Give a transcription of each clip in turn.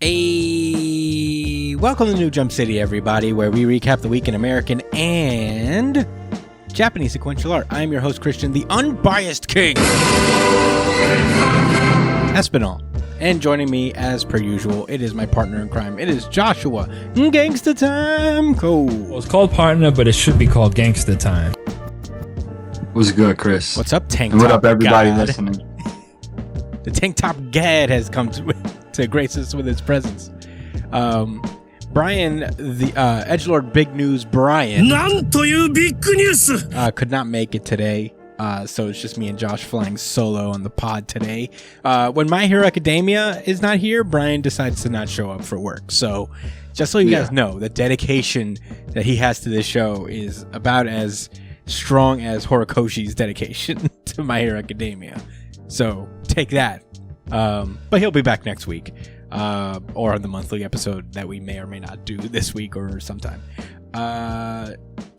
Hey, welcome to New Jump City, everybody, where we recap the week in American and Japanese sequential art. I am your host, Christian, the unbiased king, Espinal. And joining me, as per usual, it is my partner in crime. It is Joshua. Gangsta time, Cole. Well, it's called partner, but it should be called gangsta time. What's good, Chris? What's up, Tank and Top? What up, everybody God? Listening? The Tank Top Gad has come to grace us with his presence. Brian, the edgelord Big News Brian, could not make it today. So it's just me and Josh flying solo on the pod today. When My Hero Academia is not here, Brian decides to not show up for work. So just so you guys know, the dedication that he has to this show is about as strong as Horikoshi's dedication to My Hero Academia. So take that. But he'll be back next week, or on the monthly episode that we may or may not do this week or sometime.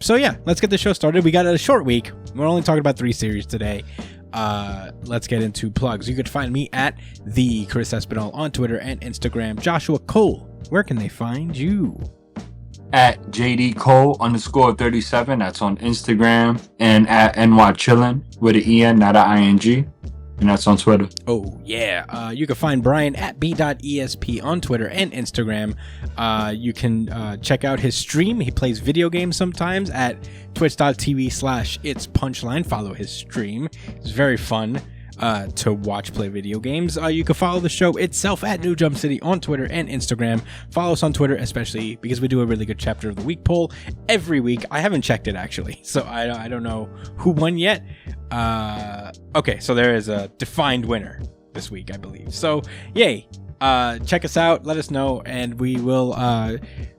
So yeah, let's get the show started. We got a short week. We're only talking about 3 series today. Let's get into plugs. You could find me at the Chris Espinal on Twitter and Instagram. Joshua Cole, where can they find you? At JD Cole _37. That's on Instagram, and at NY Chillin with an EN, not an ING. And that's on Twitter. Oh, yeah. You can find Brian at b.esp on Twitter and Instagram. You can check out his stream. He plays video games sometimes at twitch.tv/itspunchline. Follow his stream. It's very fun to watch play video games. You can follow the show itself at New Jump City on Twitter and Instagram. Follow us on Twitter, especially because we do a really good chapter of the week poll every week. I haven't checked it, actually, so I don't know who won yet. Okay, so there is a defined winner this week, I believe. So, yay. Check us out. Let us know, and we will,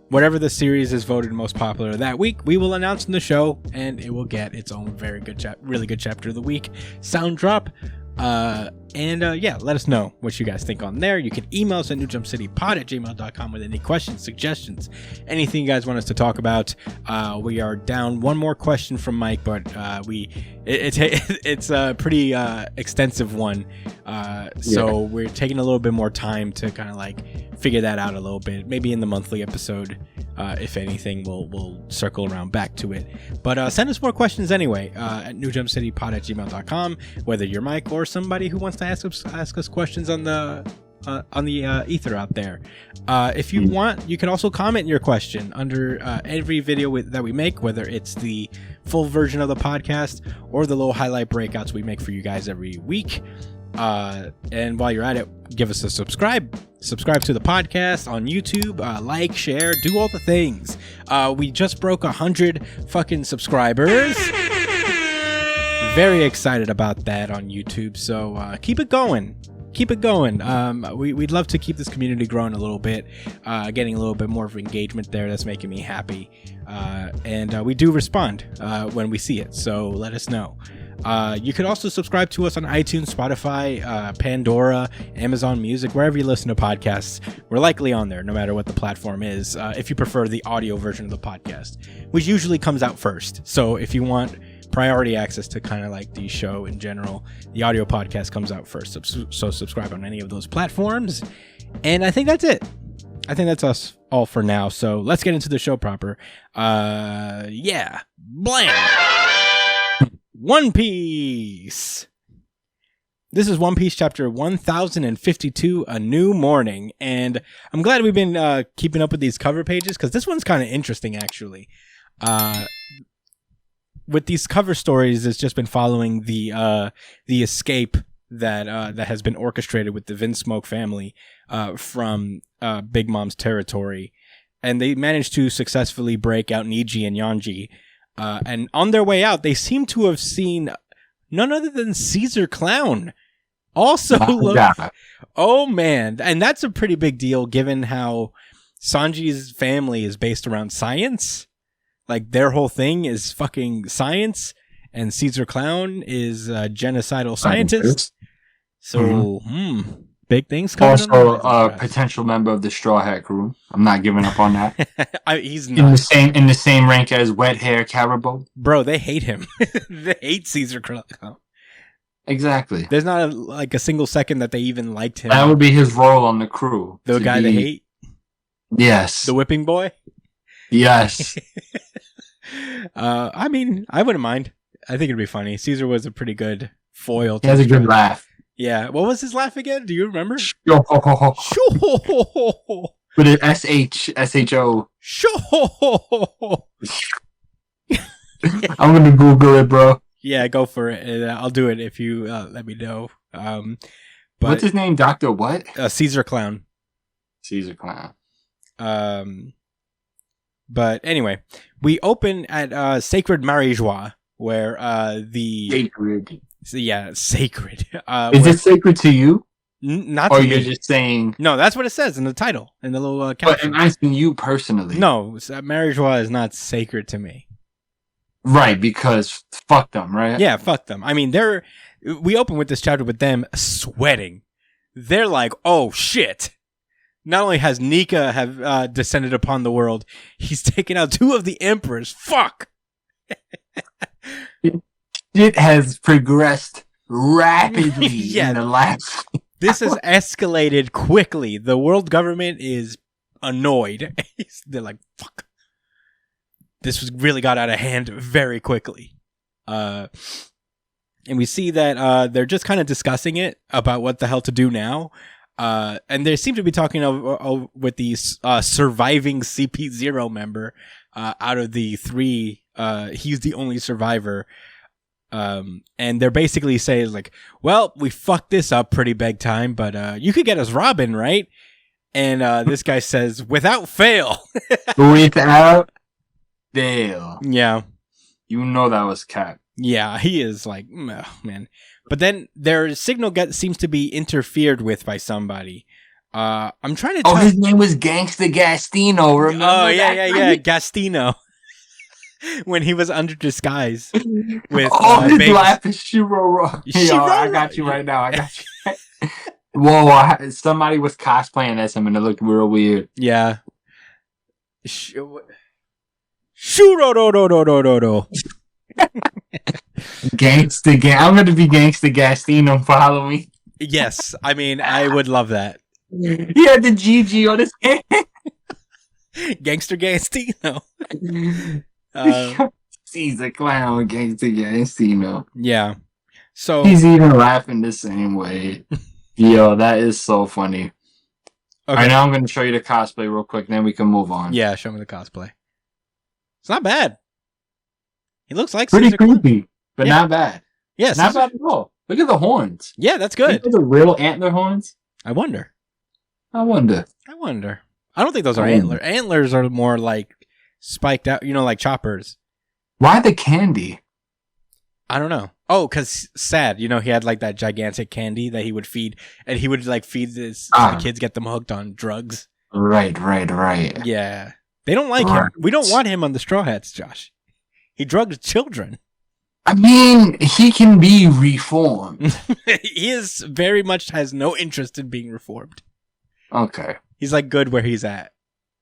whatever the series is voted most popular that week, we will announce in the show, and it will get its own very good, really good chapter of the week sound drop. Yeah, let us know what you guys think on there. You can email us at newjumpcitypod@gmail.com with any questions, suggestions, anything you guys want us to talk about. We are down one more question from Mike, but it's a pretty extensive one. So we're taking a little bit more time to kind of like figure that out a little bit. Maybe in the monthly episode, if anything, we'll circle around back to it. But send us more questions anyway at newjumpcitypod@gmail.com, whether you're Mike or somebody who wants to ask us questions on the ether out there. If you want, you can also comment your question under every video that we make, whether it's the full version of the podcast or the little highlight breakouts we make for you guys every week. And while you're at it, give us a subscribe to the podcast on YouTube, like, share, do all the things. We just broke 100 fucking subscribers. Very excited about that on YouTube, so keep it going. We'd love to keep this community growing a little bit, getting a little bit more of engagement there. That's making me happy. And we do respond when we see it, so let us know. You could also subscribe to us on iTunes, Spotify, Pandora, Amazon Music, wherever you listen to podcasts. We're likely on there, no matter what the platform is, if you prefer the audio version of the podcast, which usually comes out first. So if you want priority access to kind of like the show in general, the audio podcast comes out first. So subscribe on any of those platforms. And I think that's it. I think that's us all for now. So let's get into the show proper. Blam! One Piece. This is One Piece chapter 1052, A New Morning. And I'm glad we've been keeping up with these cover pages, because this one's kind of interesting, actually. With these cover stories, it's just been following the escape that has been orchestrated with the Vinsmoke family from Big Mom's territory. And they managed to successfully break out Niji and Yanji. And on their way out, they seem to have seen none other than Caesar Clown. Also, oh man, and that's a pretty big deal given how Sanji's family is based around science. Like, their whole thing is fucking science, and Caesar Clown is a genocidal scientist. So, big things coming. Also, a potential member of the Straw Hat crew. I'm not giving up on that. He's not in the same rank as Wet Hair Caribou. Bro, they hate him. They hate Caesar Clown. Exactly. There's not like a single second that they even liked him. That would be his role on the crew. The guy they hate? Yes. The whipping boy? Yes. I mean, I wouldn't mind. I think it'd be funny. Caesar was a pretty good foil. He has a good laugh. Yeah. What was his laugh again? Do you remember? With an S-H-O. I'm going to Google it, bro. Yeah, go for it. I'll do it if you let me know. But what's his name? Dr. what? Caesar Clown. Caesar Clown. But anyway, we open at Sacred Marijois, where the... Sacred. Yeah, sacred. Is it sacred to you? Not or to you're me. Just saying... No, that's what it says in the title, in the little caption. But I'm asking you personally. No, Marijois is not sacred to me. Right, because fuck them, right? Yeah, fuck them. I mean, we open with this chapter with them sweating. They're like, oh shit. Not only has Nika have descended upon the world, he's taken out 2 of the emperors. Fuck. It has progressed rapidly Yeah. in the last... This has escalated quickly. The world government is annoyed. They're like, fuck. This was really got out of hand very quickly. And we see that they're just kind of discussing it about what the hell to do now. And they seem to be talking with the surviving CP0 member out of the 3. He's the only survivor. And they're basically saying like, well, we fucked this up pretty big time, but you could get us Robin, right? And this guy says, without fail. Without fail. Yeah. You know that was Cap. Yeah, he is like, oh, man. But then their signal seems to be interfered with by somebody. I'm trying to. Oh, his name was Gangsta Gastino. Remember? Oh yeah, Gastino. When he was under disguise with his laugh is Shiro. Yo, I got you right now. I got you. Whoa! Somebody was cosplaying as him, and it looked real weird. Yeah. Shuro do. Gangsta gang. I'm gonna be Gangsta Gastino for Halloween. Yes, I mean I would love that. He had the GG on his hand. Gangster Gastino. He's a clown, Gangsta Gastino. Yeah. So he's even laughing the same way. Yo, that is so funny. Okay. All right, now I'm gonna show you the cosplay real quick, then we can move on. Yeah, show me the cosplay. It's not bad. He looks like pretty Caesar creepy, but not bad. Yes, not bad at all. Look at the horns. Yeah, that's good. The real antler horns. I wonder. I wonder. I don't think those are antlers. Antlers are more like spiked out, like choppers. Why the candy? I don't know. Oh, because Sad, he had like that gigantic candy that he would feed, and he would like feed the kids, get them hooked on drugs. Right. Yeah. They don't like him. We don't want him on the Straw Hats, Josh. He drugs children. I mean, he can be reformed. He is very much has no interest in being reformed. Okay. He's like good where he's at.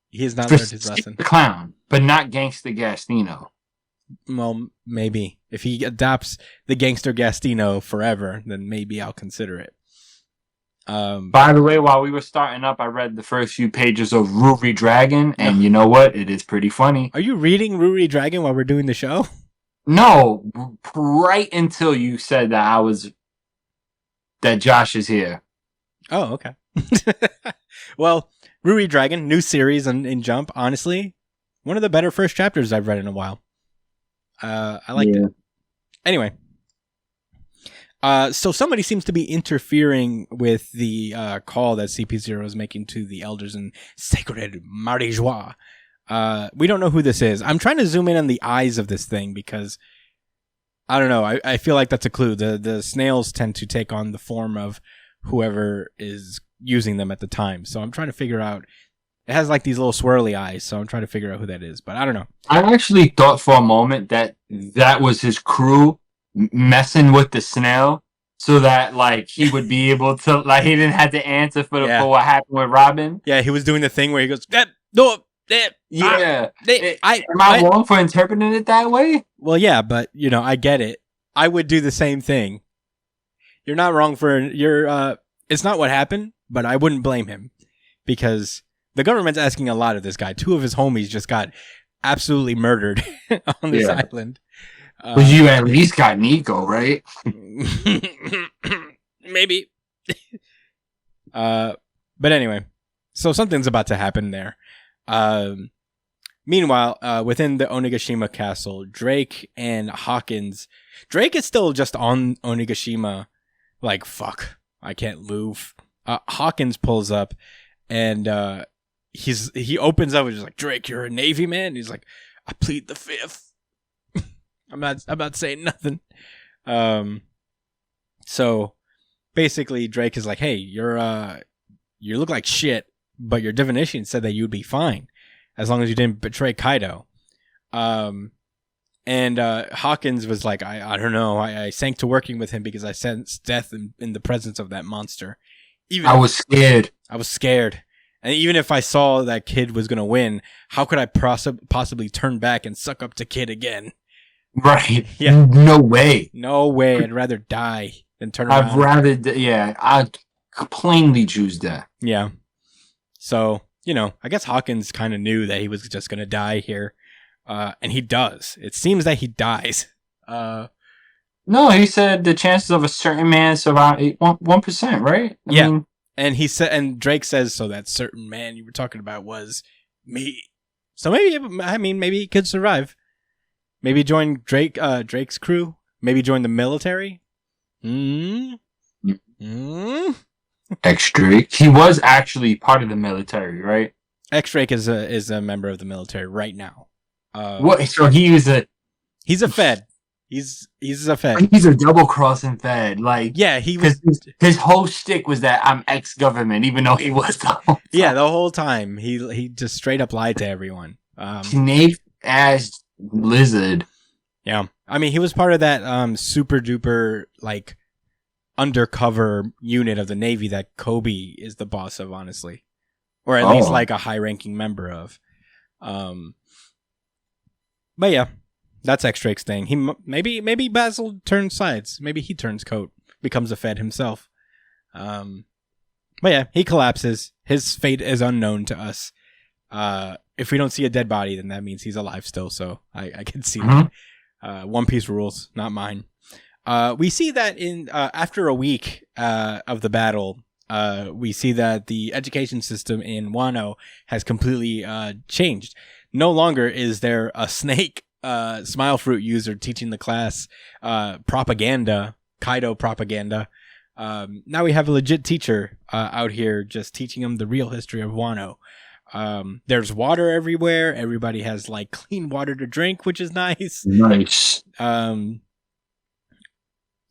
He has not learned his lesson. Clown, but not Gangsta Gastino. Well, maybe. If he adopts the Gangster Gastino forever, then maybe I'll consider it. By the way, while we were starting up, I read the first few pages of Ruri Dragon, and you know what? It is pretty funny. Are you reading Ruri Dragon while we're doing the show? No, right until you said that Josh is here. Oh, okay. Well, Ruri Dragon, new series in Jump. Honestly, one of the better first chapters I've read in a while. I liked it. Anyway. So somebody seems to be interfering with the call that CP0 is making to the elders in Sacred Marijois. We don't know who this is. I'm trying to zoom in on the eyes of this thing because I don't know. I feel like that's a clue. The snails tend to take on the form of whoever is using them at the time. So I'm trying to figure out. It has like these little swirly eyes, so I'm trying to figure out who that is. But I don't know. I actually thought for a moment that was his crew messing with the snail so that like he would be able to like he didn't have to answer for what happened with Robin. Yeah, he was doing the thing where he goes, am I wrong for interpreting it that way? Well, yeah, but I get it. I would do the same thing. you're not wrong for it's not what happened, but I wouldn't blame him because the government's asking a lot of this guy. 2 of his homies just got absolutely murdered on this island. But you at least got Nico, right? Maybe. But anyway, so something's about to happen there. Meanwhile, within the Onigashima castle, Drake and Hawkins. Drake is still just on Onigashima, like, fuck, I can't move. Hawkins pulls up, and he opens up and is like, Drake, you're a Navy man? He's like, I plead the fifth. I'm not saying nothing. So basically, Drake is like, hey, you look like shit, but your divination said that you'd be fine as long as you didn't betray Kaido. And Hawkins was like, I don't know. I sank to working with him because I sensed death in the presence of that monster. I was scared. And even if I saw that Kid was going to win, how could I possibly turn back and suck up to Kid again? Right. Yeah. No way. I'd rather die than turn around. I'd plainly choose that. Yeah. So, I guess Hawkins kind of knew that he was just going to die here. And he does. It seems that he dies. No, he said the chances of a certain man surviving 1%, right? I mean, and he said, and Drake says, so that certain man you were talking about was me. So maybe he could survive. Maybe join Drake's crew. Maybe join the military. X-Drake. He was actually part of the military, right? X-Drake is a member of the military right now. What? So he's a Fed. He's a Fed. He's a double-crossing Fed. Like, yeah, he was. His whole shtick was that I'm ex-government, even though he was the whole time. Yeah, the whole time he just straight up lied to everyone. Snake ass lizard. Yeah, I mean he was part of that super duper like undercover unit of the Navy that Kobe is the boss of, honestly, or at least like a high-ranking member of. But yeah, that's X-Drake's thing. He maybe Basil turns sides. Maybe he turns coat, becomes a Fed himself. But yeah, he collapses. His fate is unknown to us. If we don't see a dead body, then that means he's alive still. So I can see that. One Piece rules, not mine. We see that in after a week of the battle, we see that the education system in Wano has completely changed. No longer is there a snake smile fruit user teaching the class propaganda, Kaido propaganda. Now we have a legit teacher out here just teaching them the real history of Wano. There's water everywhere. Everybody has like clean water to drink, which is nice. Nice.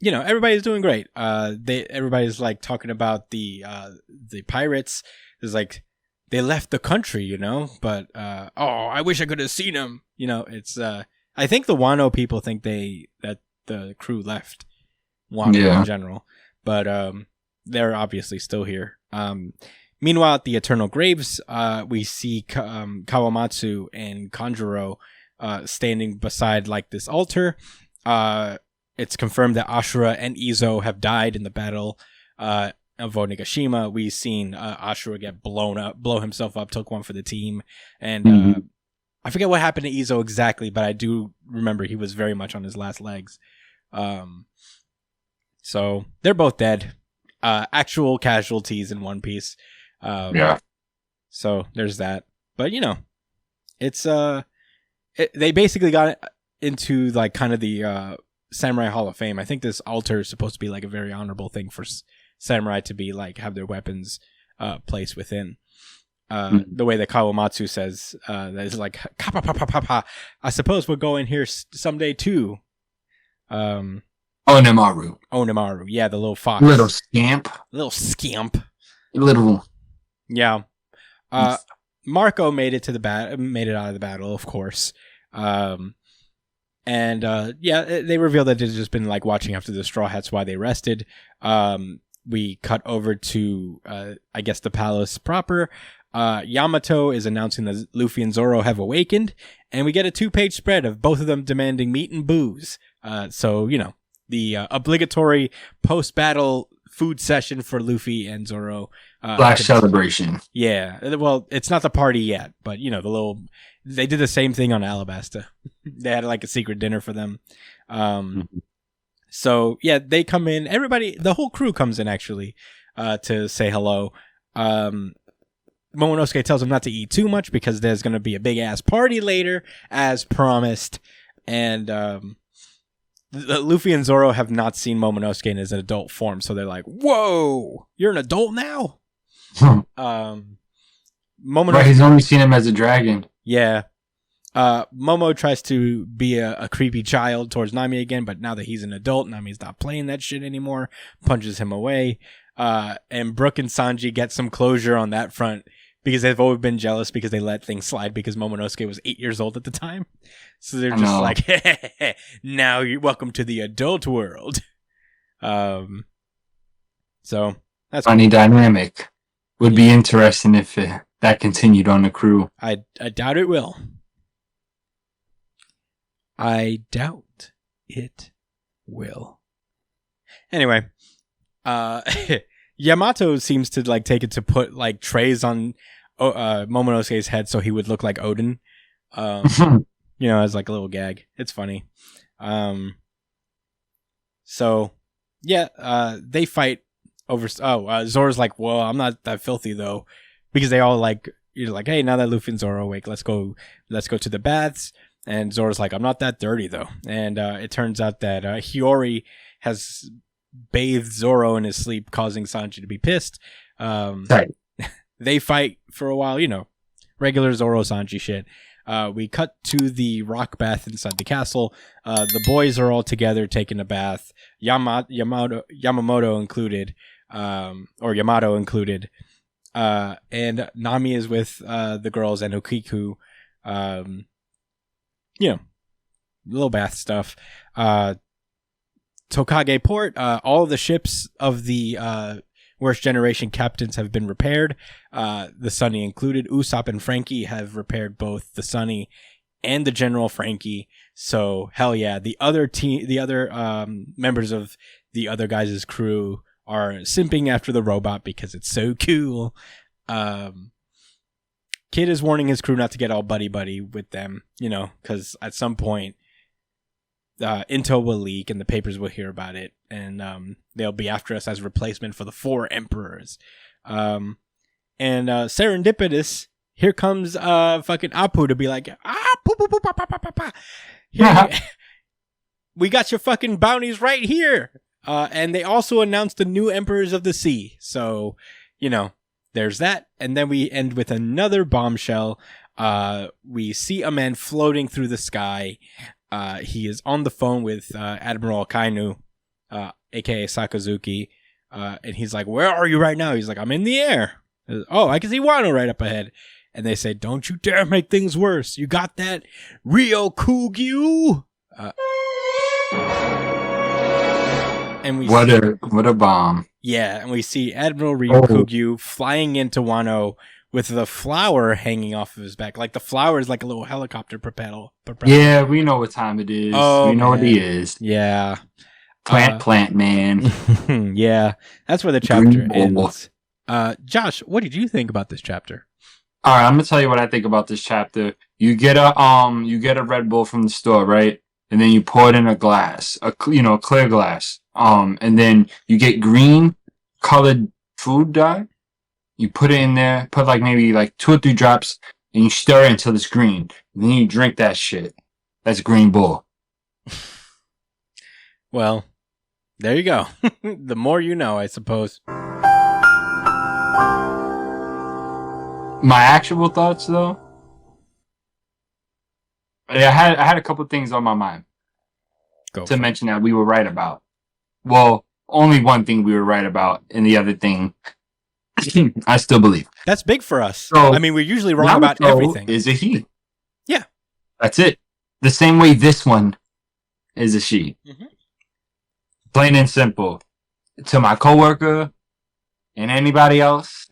Everybody's doing great. Everybody's like talking about the pirates. There's like they left the country, but I wish I could have seen them. It's I think the Wano people think that the crew left Wano in general, but they're obviously still here. Meanwhile, at the Eternal Graves, we see Kawamatsu and Kanjuro standing beside like this altar. It's confirmed that Ashura and Izo have died in the battle of Onigashima. We've seen Ashura get blow himself up, took one for the team. And I forget what happened to Izo exactly, but I do remember he was very much on his last legs. So they're both dead. Actual casualties in One Piece. So there's that. But, it's they basically got into like kind of the Samurai Hall of Fame. I think this altar is supposed to be like a very honorable thing for samurai to be like have their weapons placed within. The way that Kawamatsu says that is like kappa, pa, pa, pa, pa. I suppose we'll go in here someday too. Onemaru, yeah, the little fox, little scamp. Yeah. Marco made it out of the battle, of course. And they revealed that they'd just been like watching after the Straw Hats while they rested. We cut over to I guess the palace proper. Yamato is announcing that Luffy and Zoro have awakened, and we get a 2-page spread of both of them demanding meat and booze. So the obligatory post-battle food session for Luffy and Zoro. Flash celebration. Yeah. Well, it's not the party yet, but they did the same thing on Alabasta. They had like a secret dinner for them. So yeah, they come in. Everybody, the whole crew comes in actually to say hello. Momonosuke tells him not to eat too much because there's going to be a big ass party later, as promised. And Luffy and Zoro have not seen Momonosuke in his adult form, so they're like, "Whoa, you're an adult now." Momonosuke, right, he's only seen him as a dragon. Yeah. Momo tries to be a creepy child towards Nami again, but now that he's an adult, Nami's not playing that shit anymore. Punches him away. And Brook and Sanji get some closure on that front because they've always been jealous because they let things slide because Momonosuke was 8 years old at the time. So they're just like, now you're welcome to the adult world. So that's funny cool. Dynamic. Would be interesting if that continued on the crew. I doubt it will. I doubt it will. Anyway, Yamato seems to like take it to put like trays on Momonosuke's head so he would look like Odin. As like a little gag. It's funny. So yeah, they fight over. Zoro's like, well, I'm not that filthy though, because they all like, you're like, hey, now that Luffy and Zoro are awake, let's go to the baths. And Zoro's like, I'm not that dirty though. And it turns out that Hiyori has bathed Zoro in his sleep, causing Sanji to be pissed. Right. They fight for a while, regular Zoro Sanji shit. We cut to the rock bath inside the castle. The boys are all together taking a bath. Yamamoto included, or Yamato included. And Nami is with the girls and Okiku. Little bath stuff. Tokage Port, all of the ships of the Worst Generation captains have been repaired. The Sunny included. Usopp and Frankie have repaired both the Sunny and the General Frankie. So hell yeah, the other members of the other guys' crew are simping after the robot because it's so cool. Kid is warning his crew not to get all buddy with them, because at some point intel will leak and the papers will hear about it, and they'll be after us as replacement for the 4 emperors. And serendipitous, here comes fucking Apu to be like, we got your fucking bounties right here. And they also announced the new emperors of the sea. So, there's that. And then we end with another bombshell. We see a man floating through the sky. He is on the phone with Admiral Kainu, aka Sakazuki. And he's like, where are you right now? He's like, I'm in the air. Oh, I can see Wano right up ahead. And they say, don't you dare make things worse. You got that? Ryokugyu? And we what a bomb. Yeah, and we see Admiral Ryokugyu flying into Wano with the flower hanging off of his back. Like the flower is like a little helicopter propeller. Yeah, we know what time it is. We know what he is. Yeah. Plant man. Yeah, that's where the chapter ends. Josh, what did you think about this chapter? All right, I'm gonna tell you what I think about this chapter. You get a Red Bull from the store, right? And then you pour it in a glass, a clear glass. And then you get green colored food dye. You put it in there, put maybe 2 or 3 drops, and you stir it until it's green. And then you drink that shit. That's Green Bull. Well, there you go. The more you know, I suppose. My actual thoughts, though. I had a couple things on my mind to mention that we were right about. Well, only one thing we were right about, and the other thing I still believe. That's big for us. So, we're usually wrong about everything. Is a he. Yeah. That's it. The same way this one is a she. Mm-hmm. Plain and simple. To my coworker and anybody else.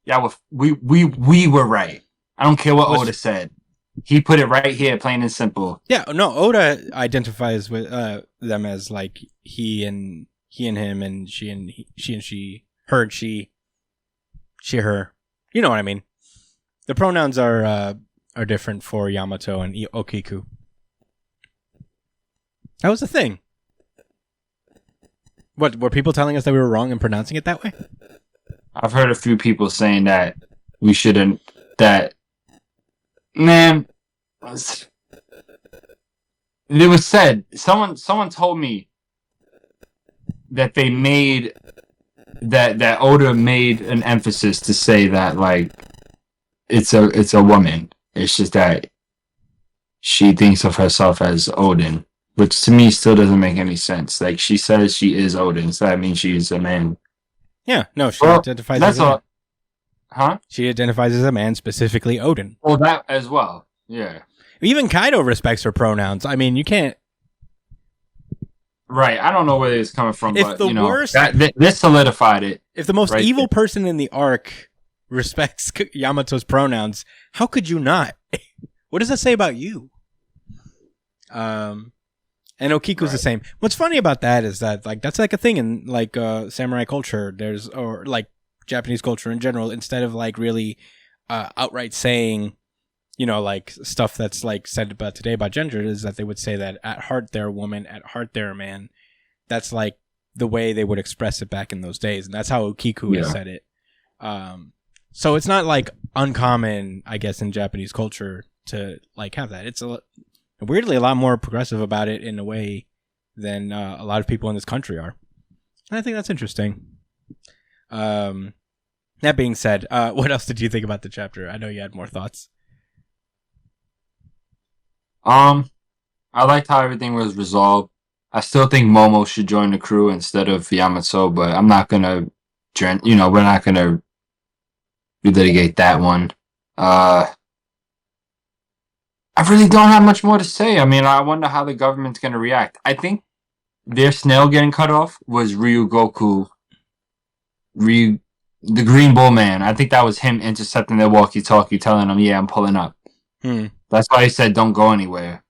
Yeah, we were right. I don't care what Oda said. He put it right here, plain and simple. Yeah, no, Oda identifies with them as like he and him, and she and she, her and she, her. You know what I mean? The pronouns are different for Yamato and Okiku. That was the thing. What, were people telling us that we were wrong in pronouncing it that way? I've heard a few people saying that we shouldn't. That, man, it was said. Someone told me that they made that Oda made an emphasis to say that like it's a woman. It's just that she thinks of herself as Odin, which to me still doesn't make any sense. Like, she says she is Odin, so that means she's a man. Yeah, no, she identifies as a man. Huh? She identifies as a man, specifically Odin. Well, that as well. Yeah. Even Kaido respects her pronouns. I mean, you can't. Right. I don't know where it's coming from, If but the you know, worst- this solidified it. If the most Right evil there. person in the arc respects Yamato's pronouns, how could you not? What does that say about you? And Okiku's the same. What's funny about that is that like that's like a thing in like samurai culture. There's or like Japanese culture in general. Instead of like really outright saying, you know, like stuff that's like said about today about gender, is that they would say that at heart they're a woman, at heart they're a man. That's like the way they would express it back in those days, and that's how Okiku has said it. So it's not like uncommon, I guess, in Japanese culture to like have that. It's weirdly a lot more progressive about it in a way than a lot of people in this country are. And I think that's interesting. That being said, what else did you think about the chapter? I know you had more thoughts. I liked how everything was resolved. I still think Momo should join the crew instead of Yamato, but I'm not gonna, we're not gonna relitigate that one. I really don't have much more to say. I mean, I wonder how the government's gonna react. I think their snail getting cut off was Ryugoku, the Green Bull Man. I think that was him intercepting their walkie-talkie, telling them, "Yeah, I'm pulling up." That's why he said, "Don't go anywhere."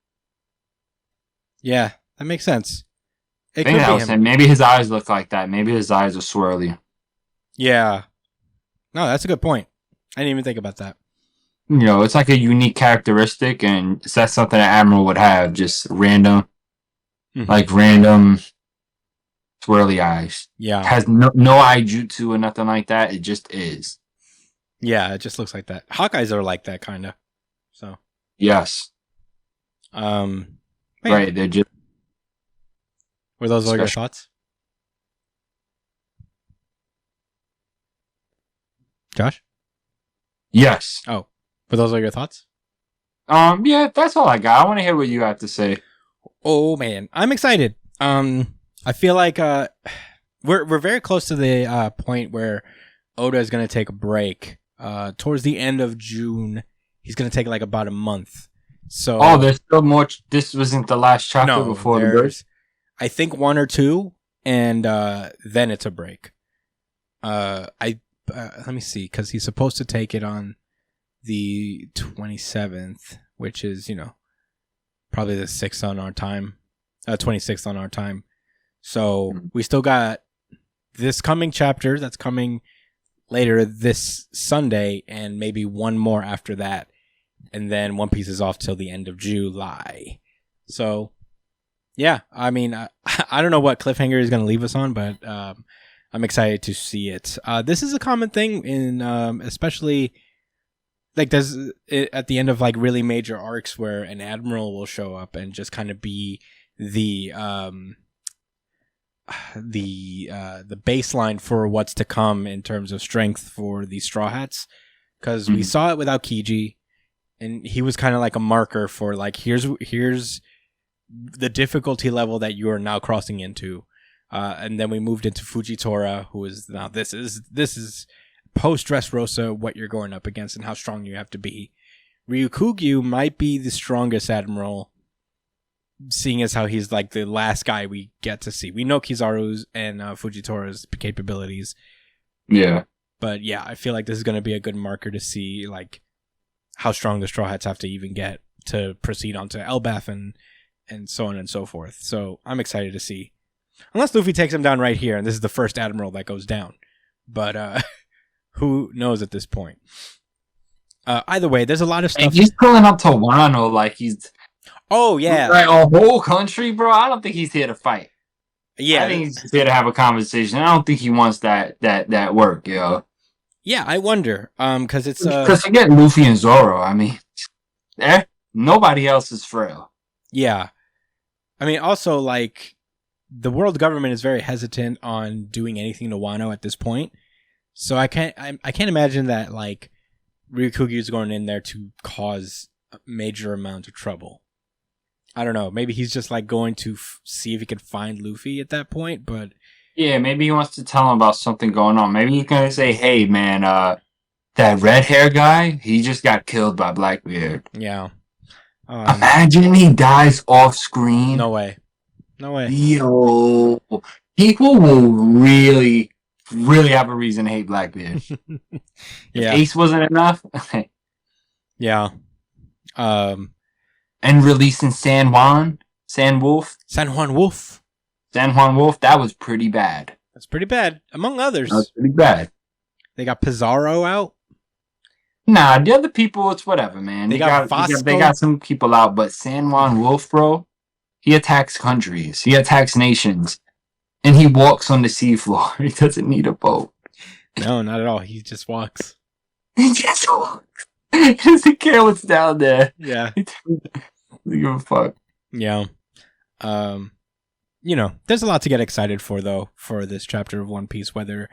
Yeah, that makes sense. I think that was him. Maybe his eyes look like that. Maybe his eyes are swirly. Yeah. No, that's a good point. I didn't even think about that. You know, it's like a unique characteristic, and that's something that Admiral would have. Just random, like random swirly eyes. Yeah. It has no eye jutsu or nothing like that. It just is. Yeah, it just looks like that. Hawkeyes are like that, kind of. So. Yes. Right, they're just... Were those all your thoughts? Josh? Yes. Oh, were those all your thoughts? Yeah, that's all I got. I want to hear what you have to say. Oh man, I'm excited. I feel like we're very close to the point where Oda is going to take a break. Towards the end of June, he's going to take like about a month. So there's still more. This wasn't the last chapter before the break. I think one or two, and then it's a break. Let me see, because he's supposed to take it on the 27th, which is, probably the 6th on our time, 26th on our time. So we still got this coming chapter that's coming later this Sunday, and maybe one more after that. And then One Piece is off till the end of July. So, yeah, I mean, I don't know what cliffhanger he's going to leave us on, but I'm excited to see it. This is a common thing in, especially, like, there's at the end of like really major arcs where an admiral will show up and just kind of be the baseline for what's to come in terms of strength for the Straw Hats, because we saw it with Aokiji, and he was kind of like a marker for like here's the difficulty level that you are now crossing into. And then we moved into Fujitora, who is now this is post Dressrosa, what you're going up against and how strong you have to be. Ryukugyu might be the strongest admiral, seeing as how he's like the last guy we get to see. We know Kizaru's and Fujitora's capabilities. Yeah. But yeah, I feel like this is going to be a good marker to see like how strong the Straw Hats have to even get to proceed onto Elbaf and so on and so forth. So I'm excited to see. Unless Luffy takes him down right here, and this is the first admiral that goes down. But who knows at this point? Either way, there's a lot of stuff. And he's pulling up to Wano like he's... Oh, yeah. Like a whole country, bro. I don't think he's here to fight. Yeah. I think he's here to have a conversation. I don't think he wants that work, yo. Yeah, I wonder. Because it's... Because you get Luffy and Zoro, I mean... nobody else is frail. Yeah. I mean, also, like... The world government is very hesitant on doing anything to Wano at this point. So I can't imagine that, like, Ryukugyu is going in there to cause a major amount of trouble. I don't know. Maybe he's just, like, going to see if he can find Luffy at that point, but... Yeah, maybe he wants to tell him about something going on. Maybe he's going to say, hey, man, that red hair guy, he just got killed by Blackbeard. Yeah. Imagine he dies off screen. No way. No way. Yo, people will really, really have a reason to hate Blackbeard. Yeah. If Ace wasn't enough. Yeah. And releasing San Juan Wolf, that was pretty bad. That's pretty bad, among others. That's pretty bad. They got Pizarro out. Nah, the other people, it's whatever, man. They got some people out, but San Juan Wolf, bro. He attacks countries. He attacks nations. And he walks on the seafloor. He doesn't need a boat. No, not at all. He just walks. He just walks. He doesn't care what's down there. Yeah. He doesn't give a fuck. Yeah. You know, there's a lot to get excited for, though, for this chapter of One Piece. Whether,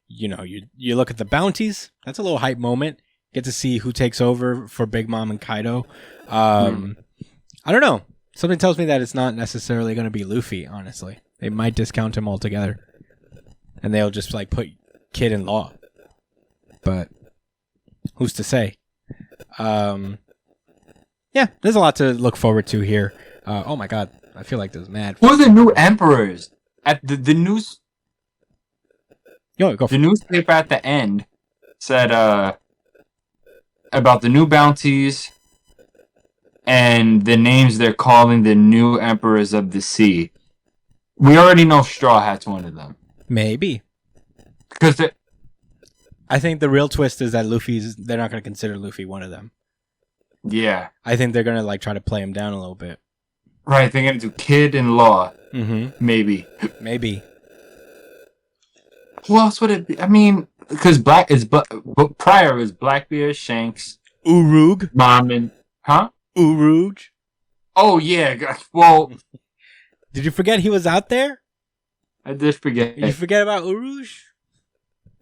you know, you look at the bounties. That's a little hype moment. Get to see who takes over for Big Mom and Kaido. I don't know. Something tells me that it's not necessarily going to be Luffy, honestly. They might discount him altogether. And they'll just, like, put Kid in Law. But who's to say? Yeah, there's a lot to look forward to here. Oh my god, I feel like there's mad. Who are the new emperors? At the news... Yo, go for the newspaper at the end said about the new bounties... and the names they're calling the new emperors of the sea. We already know Straw Hat's one of them. Maybe. Because I think the real twist is that they're not going to consider Luffy one of them. Yeah. I think they're going to like try to play him down a little bit. Right, they're going to do Kid and Law. Mm-hmm. Maybe. Who else would it be? I mean, because prior is Blackbeard, Shanks, Urug, Mom, and... Huh? Uruj. Oh, yeah. Well... Did you forget he was out there? I did forget. Did you forget about Uruj?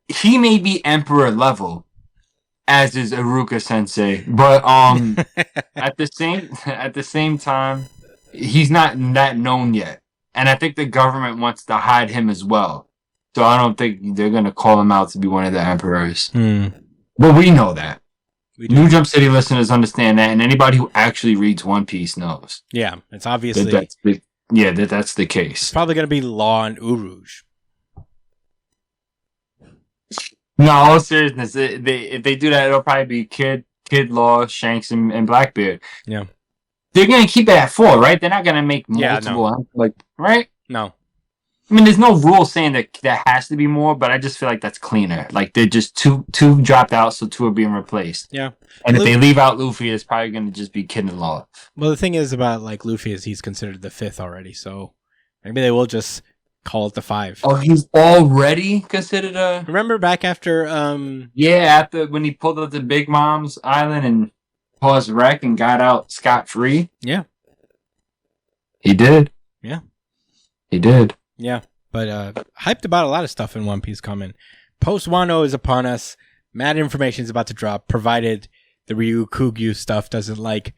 He may be emperor level, as is Iruka Sensei, but at the same time, he's not that known yet, and I think the government wants to hide him as well. So I don't think they're gonna call him out to be one of the emperors. But we know that. New Jump City listeners understand that, and anybody who actually reads One Piece knows. Yeah, it's obviously that's the case. It's probably gonna be Law and Uruj. No, all seriousness, if they do that, it'll probably be Kid Law, Shanks, and Blackbeard. Yeah, they're gonna keep it at 4, right? They're not gonna make multiple, right? No. I mean, there's no rule saying that there has to be more, but I just feel like that's cleaner. Like they're just two dropped out, so 2 are being replaced. Yeah, and if they leave out Luffy, it's probably gonna just be Kid and Law. Well, the thing is about like Luffy is he's considered the 5th already, so maybe they will just call it the 5. Oh, he's already considered a... Remember back after... after when he pulled up to Big Mom's island and paused wreck and got out scot-free? Yeah. He did. Yeah. He did. Yeah, but hyped about a lot of stuff in One Piece coming. Post-Wano is upon us. Mad information is about to drop, provided the Ryukugyu stuff doesn't like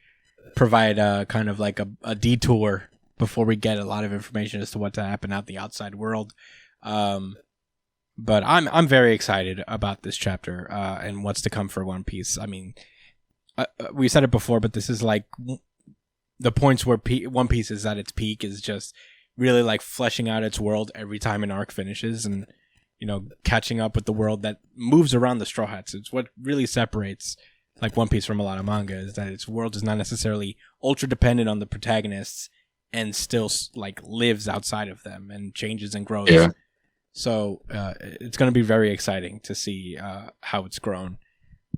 provide kind of like a detour before we get a lot of information as to what to happen out in the outside world. But I'm very excited about this chapter and what's to come for One Piece. I mean, we said it before, but this is like the points where One Piece is at its peak is just really like fleshing out its world every time an arc finishes and, you know, catching up with the world that moves around the Straw Hats. It's what really separates like One Piece from a lot of manga, is that its world is not necessarily ultra dependent on the protagonists and still like lives outside of them and changes and grows. Yeah. So it's going to be very exciting to see how it's grown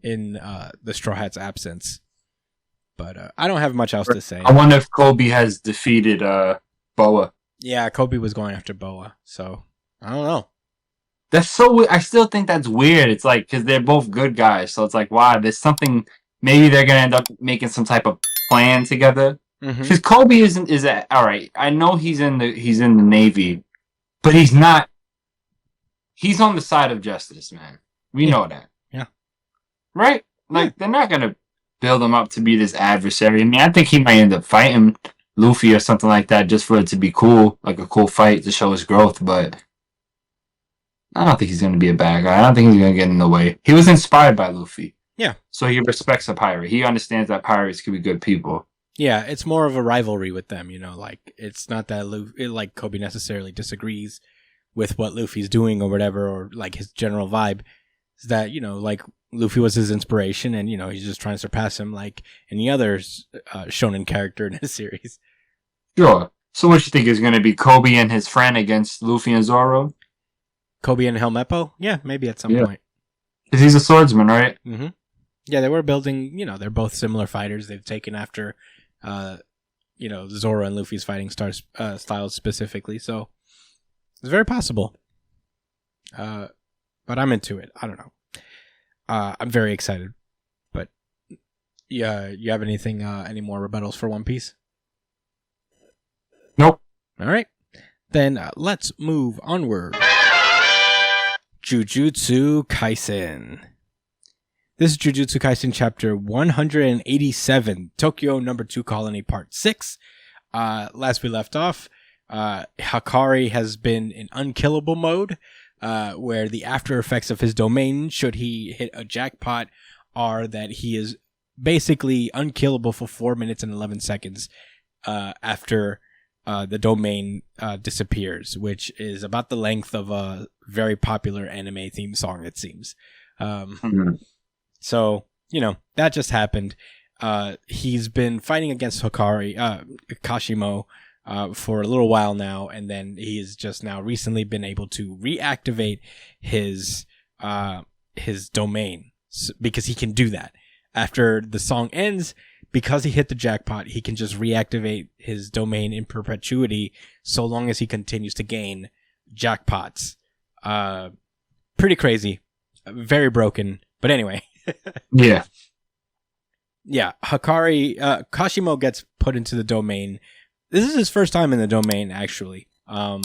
in the Straw Hat's absence. But I don't have much else to say. I wonder if Kobe has defeated Boa. Yeah, Kobe was going after Boa, so I don't know. That's so weird. I still think that's weird. It's like, because they're both good guys, so it's like, wow, there's something. Maybe they're gonna end up making some type of plan together. Because Kobe is all right. I know he's in the Navy, but he's not. He's on the side of justice, man. We know that. Yeah. Right? Like, they're not gonna build him up to be this adversary. I mean, I think he might end up fighting Luffy or something like that just for it to be cool, like a cool fight to show his growth, but I don't think he's going to be a bad guy. I don't think he's going to get in the way. He was inspired by Luffy. Yeah. So he respects a pirate. He understands that pirates can be good people. Yeah, it's more of a rivalry with them, like it's not that like Kobe necessarily disagrees with what Luffy's doing or whatever, or like his general vibe. Is that, like Luffy was his inspiration and, he's just trying to surpass him like any other shonen character in his series. Sure. So what you think is going to be Kobe and his friend against Luffy and Zoro? Kobe and Helmeppo? Yeah, maybe at some point. Because he's a swordsman, right? Mm-hmm. Yeah, they were building, they're both similar fighters. They've taken after, Zoro and Luffy's fighting styles specifically. So it's very possible. But I'm into it. I don't know. I'm very excited. But yeah, you have anything, any more rebuttals for One Piece? Nope. All right. Then let's move onward. Jujutsu Kaisen. This is Jujutsu Kaisen chapter 187, Tokyo number 2 colony part 6. Last we left off, Hakari has been in unkillable mode, where the after effects of his domain, should he hit a jackpot, are that he is basically unkillable for 4 minutes and 11 seconds after the domain disappears, which is about the length of a very popular anime theme song, it seems. So, that just happened. He's been fighting against Hakari, Kashimo, for a little while now, and then he's just now recently been able to reactivate his domain, because he can do that. After the song ends, because he hit the jackpot, he can just reactivate his domain in perpetuity so long as he continues to gain jackpots. Pretty crazy. Very broken. But anyway. Yeah. Yeah. Hakari, Kashimo gets put into the domain. This is his first time in the domain, actually. So,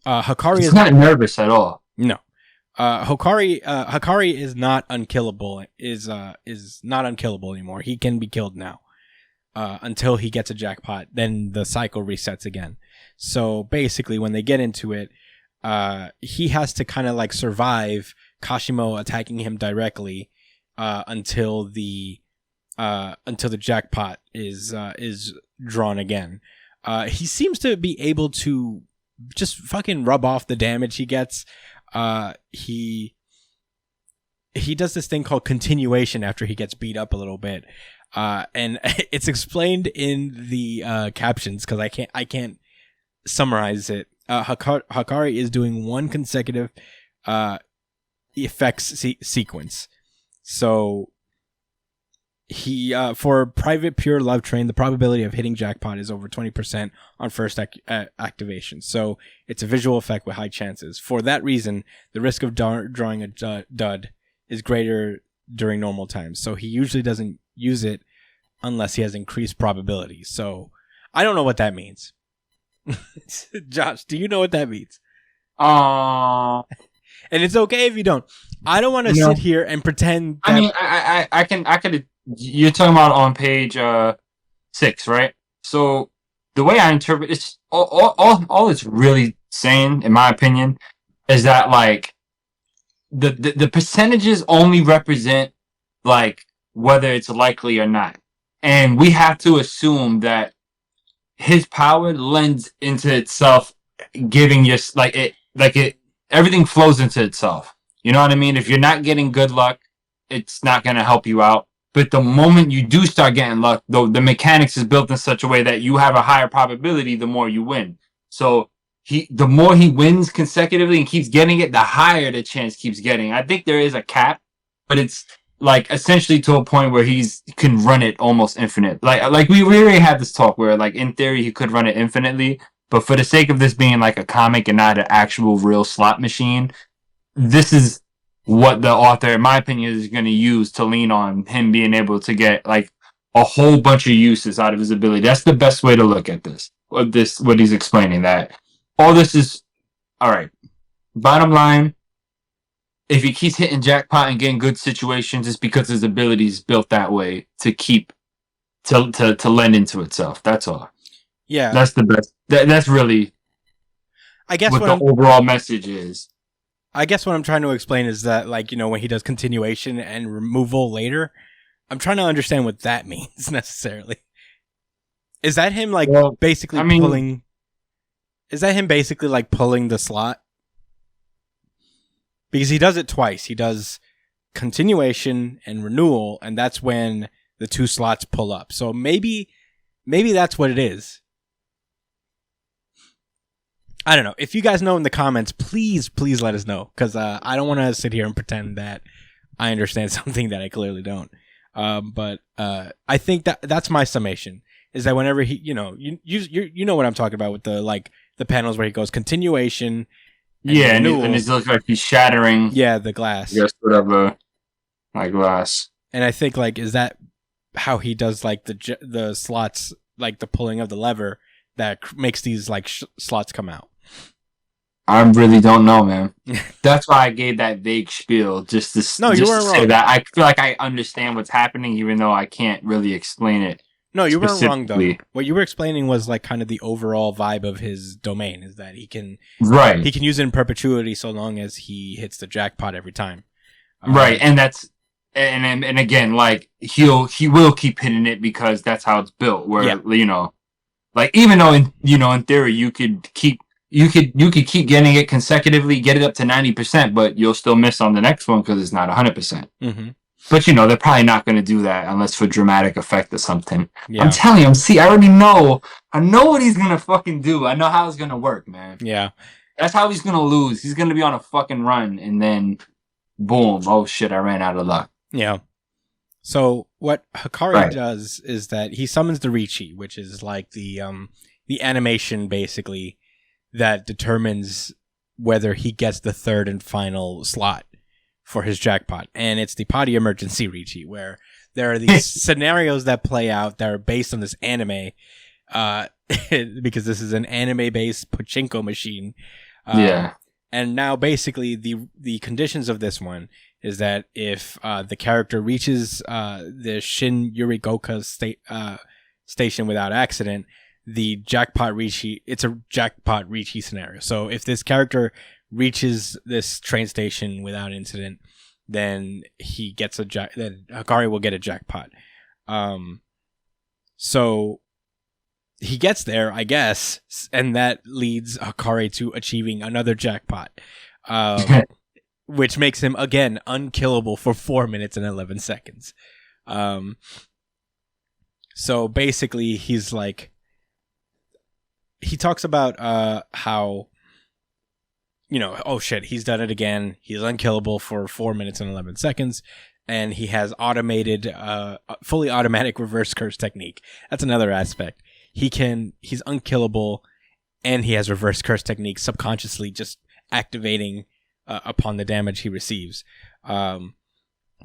Hakari is not nervous at all. No. Hakari is not unkillable. Is not unkillable anymore. He can be killed now, until he gets a jackpot. Then the cycle resets again. So basically, when they get into it, he has to kind of like survive Kashimo attacking him directly, until the jackpot is drawn again. He seems to be able to just fucking rub off the damage he gets. He does this thing called continuation after he gets beat up a little bit. And it's explained in the captions because I can't summarize it. Hakari is doing one consecutive effects sequence. So he for private pure love train, the probability of hitting jackpot is over 20% on first activation. So it's a visual effect with high chances. For that reason, the risk of drawing a dud is greater during normal times. So he usually doesn't use it unless he has increased probability. So I don't know what that means. Josh, do you know what that means? And it's okay if you don't. I don't want to sit here and pretend that... I mean, I could. You're talking about on page 6, right? So the way I interpret it's all it's really saying, in my opinion, is that like the percentages only represent like whether it's likely or not, and we have to assume that his power lends into itself, giving you everything flows into itself. You know what I mean? If you're not getting good luck, it's not going to help you out. But the moment you do start getting luck, though, the mechanics is built in such a way that you have a higher probability the more you win. So the more he wins consecutively and keeps getting it, the higher the chance keeps getting. I think there is a cap, but it's like essentially to a point where he can run it almost infinite. Like we already had this talk where like in theory he could run it infinitely, but for the sake of this being like a comic and not an actual real slot machine, this is what the author, in my opinion, is going to use to lean on him being able to get like a whole bunch of uses out of his ability. That's the best way to look at this. What he's explaining, that all this is all right. Bottom line, if he keeps hitting jackpot and getting good situations, it's because his ability is built that way to keep to lend into itself. That's all. Yeah, that's the best. That's really, I guess, what the overall message is. I guess what I'm trying to explain is that, like, you know, when he does continuation and removal later, I'm trying to understand what that means necessarily. Is that him like basically pulling? Is that him basically like pulling the slot? Because he does it twice. He does continuation and renewal, and that's when the two slots pull up. So maybe that's what it is. I don't know. If you guys know in the comments, please let us know, because I don't want to sit here and pretend that I understand something that I clearly don't. But I think that's my summation, is that whenever he, you know what I'm talking about with the panels where he goes continuation. And it looks like he's shattering. Yeah, the glass. Yes, whatever. My glass. And I think is that how he does the slots, like the pulling of the lever that makes these slots come out. I really don't know, man. That's why I gave that vague spiel, just to say that I feel like I understand what's happening, even though I can't really explain it. No, you weren't wrong, though. What you were explaining was kind of the overall vibe of his domain, is that he can use it in perpetuity so long as he hits the jackpot every time. Right, and that's and again, he will keep hitting it because that's how it's built. Where even though in theory you could keep getting it consecutively, get it up to 90%, but you'll still miss on the next one because it's not 100%. Mm-hmm. But they're probably not going to do that unless for dramatic effect or something. Yeah. I'm telling you, I already know. I know what he's going to fucking do. I know how it's going to work, man. Yeah. That's how he's going to lose. He's going to be on a fucking run, and then boom, oh shit, I ran out of luck. Yeah. So what Hakari does is that he summons the Richi, which is the animation basically that determines whether he gets the third and final slot for his jackpot. And it's the Potty Emergency Richi, where there are these scenarios that play out that are based on this anime, because this is an anime-based pachinko machine. And now basically the conditions of this one is that if the character reaches the Shin Yurigoka station without accident, the jackpot Richi, it's a jackpot Richi scenario. So if this character reaches this train station without incident, then he gets then Hakari will get a jackpot. So he gets there, I guess, and that leads Hakari to achieving another jackpot, which makes him again unkillable for 4 minutes and 11 seconds. So basically, he's he talks about how, oh shit, he's done it again. He's unkillable for 4 minutes and 11 seconds, and he has automated, fully automatic reverse curse technique. That's another aspect. He's unkillable, and he has reverse curse technique subconsciously just activating upon the damage he receives. But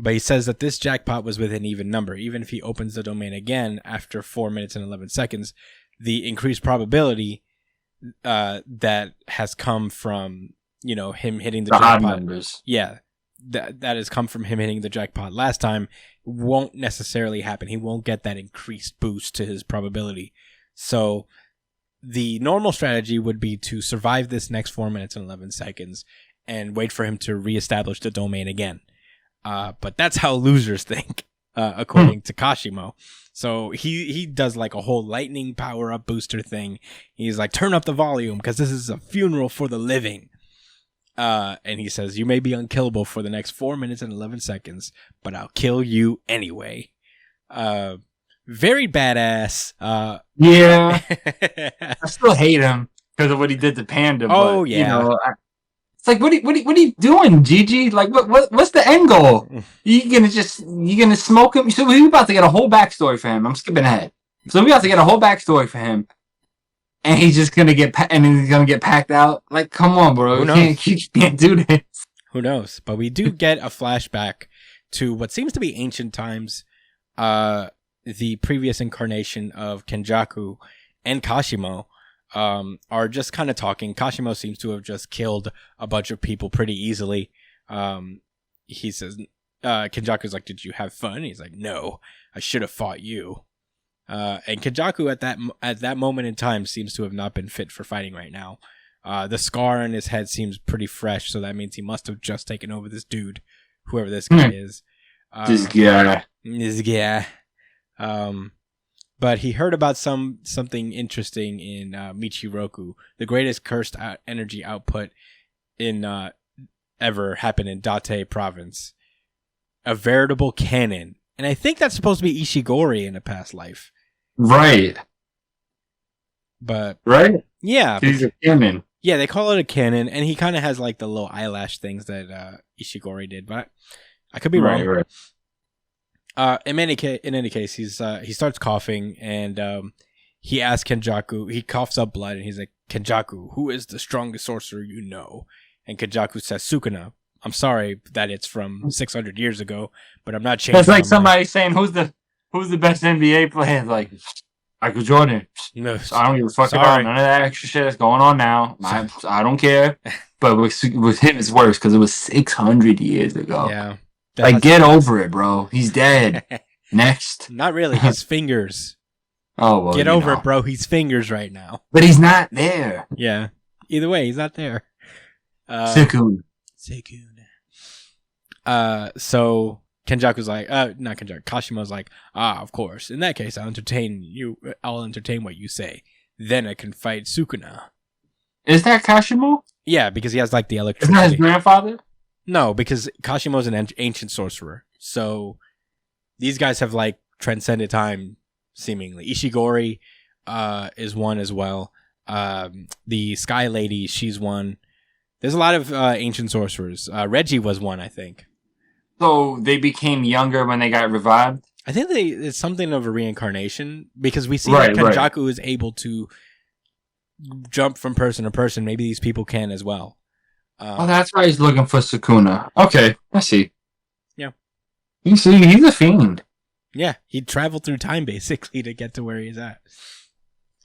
he says that this jackpot was with an even number. Even if he opens the domain again after 4 minutes and 11 seconds, the increased probability that has come from him hitting the jackpot numbers. Yeah, that has come from him hitting the jackpot last time won't necessarily happen. He won't get that increased boost to his probability. So the normal strategy would be to survive this next 4 minutes and 11 seconds and wait for him to reestablish the domain again. But that's how losers think, according to Kashimo. So he does a whole lightning power up booster thing. He's turn up the volume because this is a funeral for the living. And he says, "You may be unkillable for the next 4 minutes and 11 seconds, but I'll kill you anyway." Very badass. Yeah. I still hate him because of what he did to Panda. Oh, but, yeah. You know, it's like, what are you doing, Gigi? Like, what's the end goal? You gonna smoke him? So we're about to get a whole backstory for him. I'm skipping ahead. So we about to get a whole backstory for him. And he's just gonna get packed out. Like, come on, bro. You can't do this. Who knows? But we do get a flashback to what seems to be ancient times. The previous incarnation of Kenjaku and Kashimo are just kind of talking. Kashimo seems to have just killed a bunch of people pretty easily. He says, Kenjaku's like, "Did you have fun?" He's like, "No, I should have fought you." And Kenjaku at that moment in time seems to have not been fit for fighting right now. The scar on his head seems pretty fresh, so that means he must have just taken over this dude, whoever this guy is. This guy. But he heard about something interesting in Michiroku, the greatest cursed energy output in ever happened in Date province. A veritable cannon. And I think that's supposed to be Ishigori in a past life. Right. But right? Yeah. He's a cannon. Yeah, they call it a cannon, and he kind of has like the little eyelash things that Ishigori did, but I could be wrong. Right. In any case, he starts coughing, and he asks Kenjaku. He coughs up blood, and he's like, "Kenjaku, who is the strongest sorcerer you know?" And Kenjaku says, "Sukuna." I'm sorry that it's from 600 years ago, but I'm not changing. That's like somebody saying, "Who's the best NBA player?" Like Michael Jordan. No, so I don't give a fuck about none of that extra shit that's going on now. I don't care. But with him, it's worse because it was 600 years ago. Yeah. Like, get over it, bro. He's dead. Next. Not really. His fingers. Oh, well, get over it, bro. He's fingers right now. But he's not there. Yeah. Either way, he's not there. Sekun. So Kenjaku's like, not Kenjaku. Kashimo's like, of course. In that case, I'll entertain what you say. Then I can fight Sukuna. Is that Kashimo? Yeah, because he has like the electricity. Isn't that his grandfather? No, because Kashimo's an ancient sorcerer. So these guys have like transcended time, seemingly. Ishigori is one as well. The Sky Lady, she's one. There's a lot of ancient sorcerers. Reggie was one, I think. So they became younger when they got revived? I think it's something of a reincarnation because we see that Kenjaku is able to jump from person to person. Maybe these people can as well. That's why he's looking for Sukuna. Okay, I see. Yeah. You see, he's a fiend. Yeah, he traveled through time basically to get to where he's at.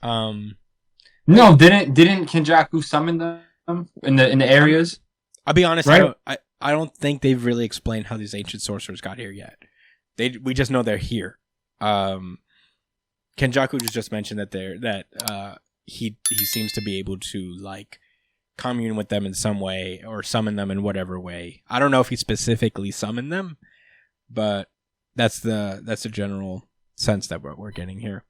No, didn't Kenjaku summon them in the areas? I'll be honest, right? I don't think they've really explained how these ancient sorcerers got here yet. We just know they're here. Kenjaku just mentioned that he seems to be able to like commune with them in some way or summon them in whatever way. I don't know if he specifically summoned them, but that's the general sense that we're getting here.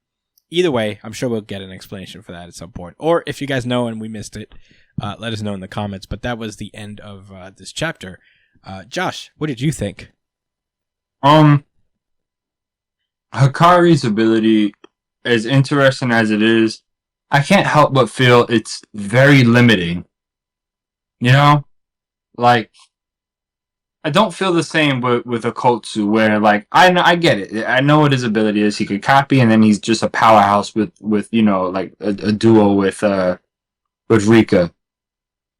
Either way, I'm sure we'll get an explanation for that at some point. Or if you guys know and we missed it, let us know in the comments. But that was the end of this chapter. Josh, what did you think? Hakari's ability, as interesting as it is, I can't help but feel it's very limiting. You know? Like, I don't feel the same with Okotsu, where, like, I get it. I know what his ability is. He could copy, and then he's just a powerhouse with you know, like, a duo with Rika.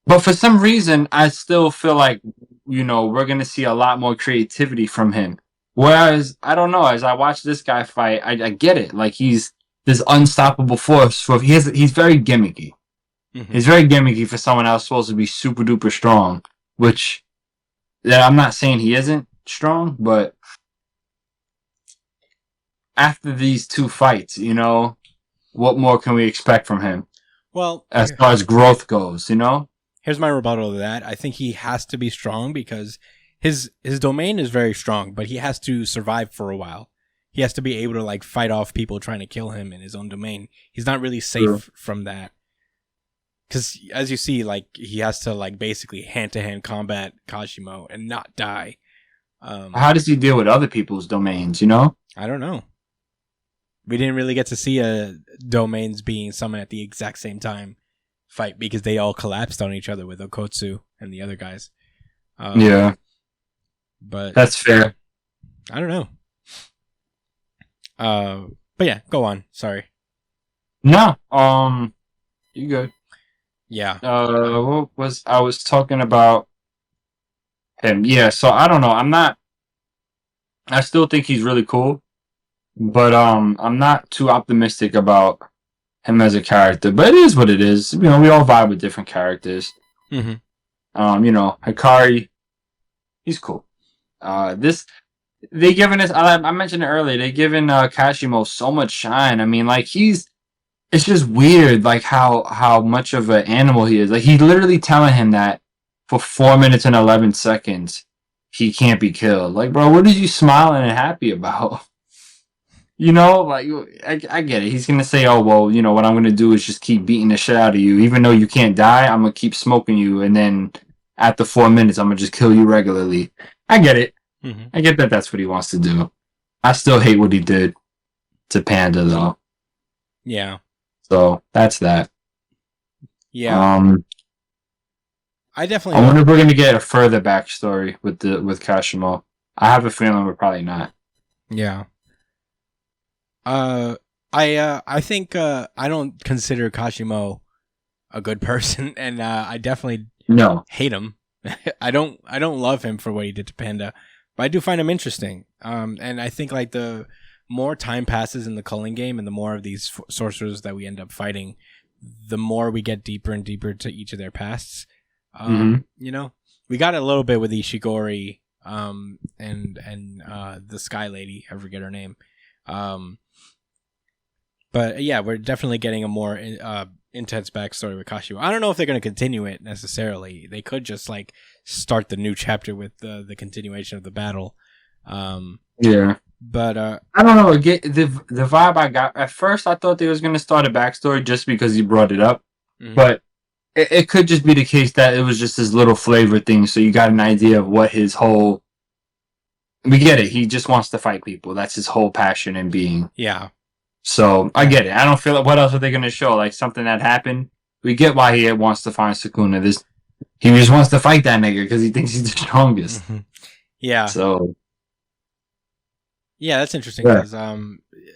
But for some reason, I still feel like, you know, we're going to see a lot more creativity from him. Whereas, I don't know, as I watch this guy fight, I get it. Like, he's this unstoppable force. He's very gimmicky. Mm-hmm. He's very gimmicky for someone else supposed to be super duper strong, which I'm not saying he isn't strong, but after these two fights, you know, what more can we expect from him? Well, as far as growth goes, you know? Here's my rebuttal to that. I think he has to be strong because his domain is very strong, but he has to survive for a while. He has to be able to like fight off people trying to kill him in his own domain. He's not really safe from that. because as you see, like he has to like basically hand-to-hand combat Kashimo and not die. How does he deal with other people's domains, you know? I don't know. We didn't really get to see domains being summoned at the exact same time fight because they all collapsed on each other with Okotsu and the other guys. Yeah. But that's fair. I don't know. But yeah, go on. Sorry. No, you good. Yeah. What was I was talking about him? Yeah, so I don't know. I still think he's really cool, but I'm not too optimistic about him as a character. But it is what it is. You know, we all vibe with different characters. Mm-hmm. You know, Hakari, he's cool. They giving us. I mentioned it earlier. They giving Kashimo so much shine. I mean, like it's just weird, like how much of an animal he is. Like he's literally telling him that for 4 minutes and 11 seconds he can't be killed. Like, bro, what are you smiling and happy about? You know, like I get it. He's gonna say, "Oh well, you know what I'm gonna do is just keep beating the shit out of you, even though you can't die. I'm gonna keep smoking you, and then after 4 minutes, I'm gonna just kill you regularly." I get it. Mm-hmm. I get that that's what he wants to do. I still hate what he did to Panda, though. Yeah. So that's that. Yeah. I definitely. I wonder if we're gonna get a further backstory with Kashimo. I have a feeling we're probably not. Yeah. I think I don't consider Kashimo a good person, and I definitely hate him. I don't love him for what he did to Panda, but I do find him interesting. And I think like the more time passes in the culling game, and the more of these sorcerers that we end up fighting, the more we get deeper and deeper to each of their pasts. You know, we got a little bit with Ishigori, and the Sky Lady. I forget her name. But yeah, we're definitely getting a more intense backstory with Kashimo. I don't know if they're going to continue it necessarily. They could just like start the new chapter with the continuation of the battle. Yeah. But I don't know. The vibe I got at first, I thought they was going to start a backstory just because you brought it up. Mm-hmm. But it could just be the case that it was just this little flavor thing. So you got an idea of what his whole. We get it. He just wants to fight people. That's his whole passion and being. Yeah. So I get it. I don't feel like what else are they going to show? Like something that happened. We get why he wants to find Sukuna. He just wants to fight that nigga because he thinks he's the strongest. Mm-hmm. Yeah. So. Yeah, that's interesting because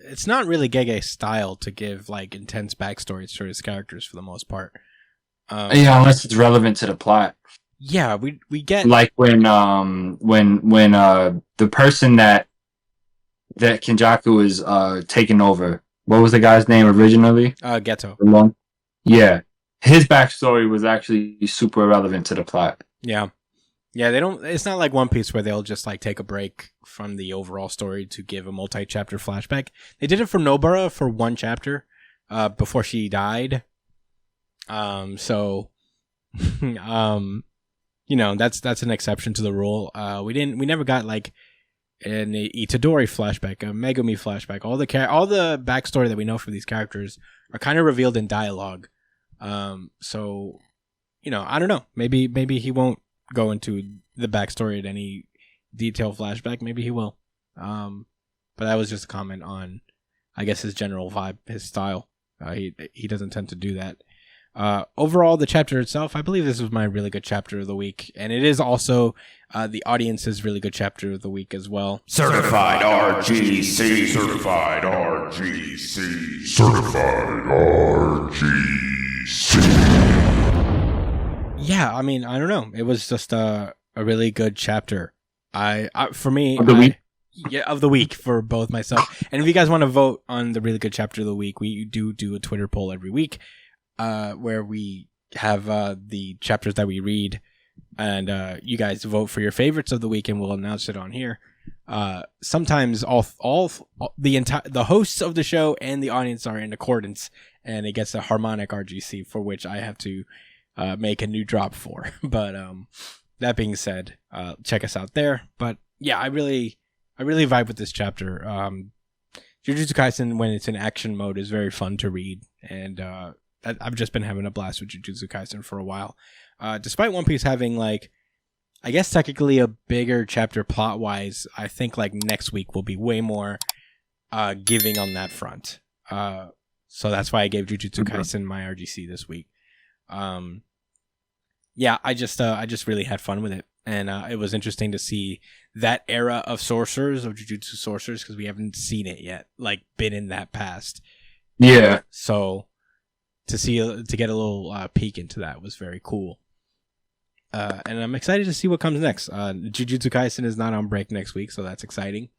it's not really Gege's style to give like intense backstories to his characters for the most part. Yeah, unless it's relevant to the plot. Yeah, we get like when the person that Kenjaku is taking over. What was the guy's name originally? Geto. Yeah, his backstory was actually super relevant to the plot. Yeah. Yeah, they don't. It's not like One Piece where they'll just like take a break from the overall story to give a multi-chapter flashback. They did it for Nobara for one chapter, before she died. So, you know, that's an exception to the rule. We never got like an Itadori flashback, a Megumi flashback. All the backstory that we know for these characters are kind of revealed in dialogue. So, you know, I don't know. Maybe he won't go into the backstory at any detailed flashback. Maybe he will. But that was just a comment on, I guess, his general vibe, his style. He doesn't tend to do that. Overall, the chapter itself, I believe this was my really good chapter of the week, and it is also the audience's really good chapter of the week as well. Certified RGC. Certified RGC. Certified RGC. Yeah, I mean, I don't know. It was just a really good chapter. For me, of the week. Yeah, of the week for both myself. And if you guys want to vote on the really good chapter of the week, we do a Twitter poll every week, where we have the chapters that we read, and you guys vote for your favorites of the week, and we'll announce it on here. Sometimes the hosts of the show and the audience are in accordance, and it gets a harmonic RGC for which I have to make a new drop for. But that being said, check us out there. But yeah, I really vibe with this chapter. Jujutsu Kaisen, when it's in action mode, is very fun to read, and I've just been having a blast with Jujutsu Kaisen for a while. Despite One Piece having like, I guess technically a bigger chapter plot wise, I think like next week will be way more giving on that front. So that's why I gave Jujutsu Kaisen my RGC this week. Yeah, I just really had fun with it, and it was interesting to see that era of sorcerers, of Jujutsu sorcerers, because we haven't seen it yet, like been in that past. Yeah. So to get a little peek into that was very cool. And I'm excited to see what comes next. Jujutsu Kaisen is not on break next week, so that's exciting.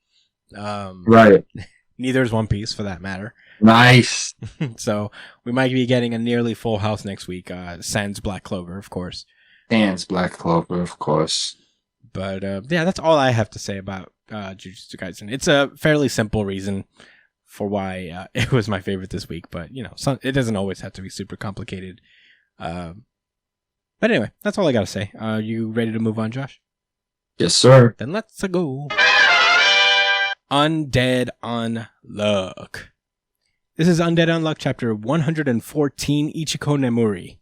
Right. Neither is One Piece, for that matter. Nice. So we might be getting a nearly full house next week. Sans Black Clover, of course. Sans Black Clover, of course. But yeah, that's all I have to say about Jujutsu Kaisen. It's a fairly simple reason for why it was my favorite this week, but you know, it doesn't always have to be super complicated. But anyway, that's all I gotta say. You ready to move on, Josh? Yes, sir. Then let's go. Undead Unluck. This is Undead Unluck chapter 114, Ichiko Nemuri.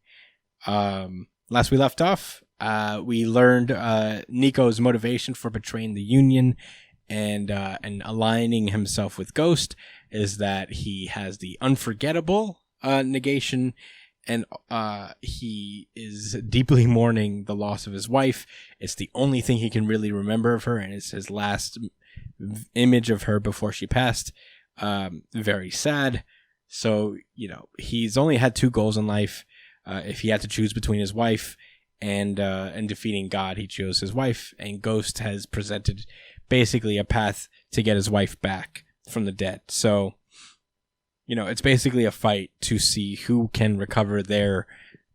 Last we left off, we learned Nico's motivation for betraying the Union and aligning himself with Ghost is that he has the unforgettable negation, and he is deeply mourning the loss of his wife. It's the only thing he can really remember of her, and it's his last image of her before she passed. Very sad. So, you know, he's only had two goals in life. If he had to choose between his wife and defeating God, he chose his wife, and Ghost has presented basically a path to get his wife back from the dead. So, you know, it's basically a fight to see who can recover the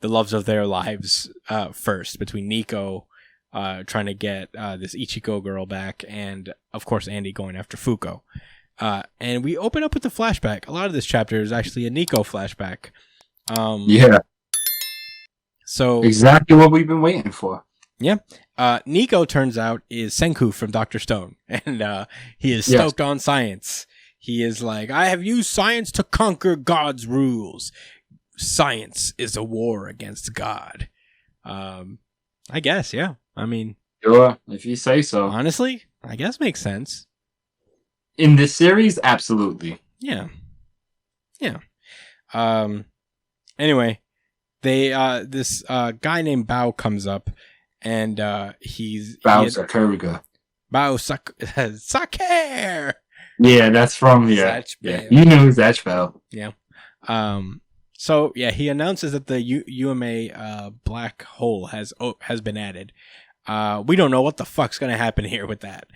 loves of their lives first, between Nico trying to get this Ichiko girl back, and of course Andy going after Fuko. And we open up with the flashback. A lot of this chapter is actually a Nico flashback. Yeah. So exactly what we've been waiting for. Yeah. Nico, turns out, is Senku from Dr. Stone, and he is stoked on science. He is like, I have used science to conquer God's rules. Science is a war against God. I guess, yeah. I mean, sure, if you say so. Honestly, I guess makes sense. In this series, absolutely. Yeah. Yeah. Anyway, this guy named Bao comes up, and he's Bao Sakura. Bao Sakure. Yeah, that's from yeah. You know Zatch Bao. Yeah. So yeah, he announces that the UMA black hole has been added. We don't know what the fuck's gonna happen here with that.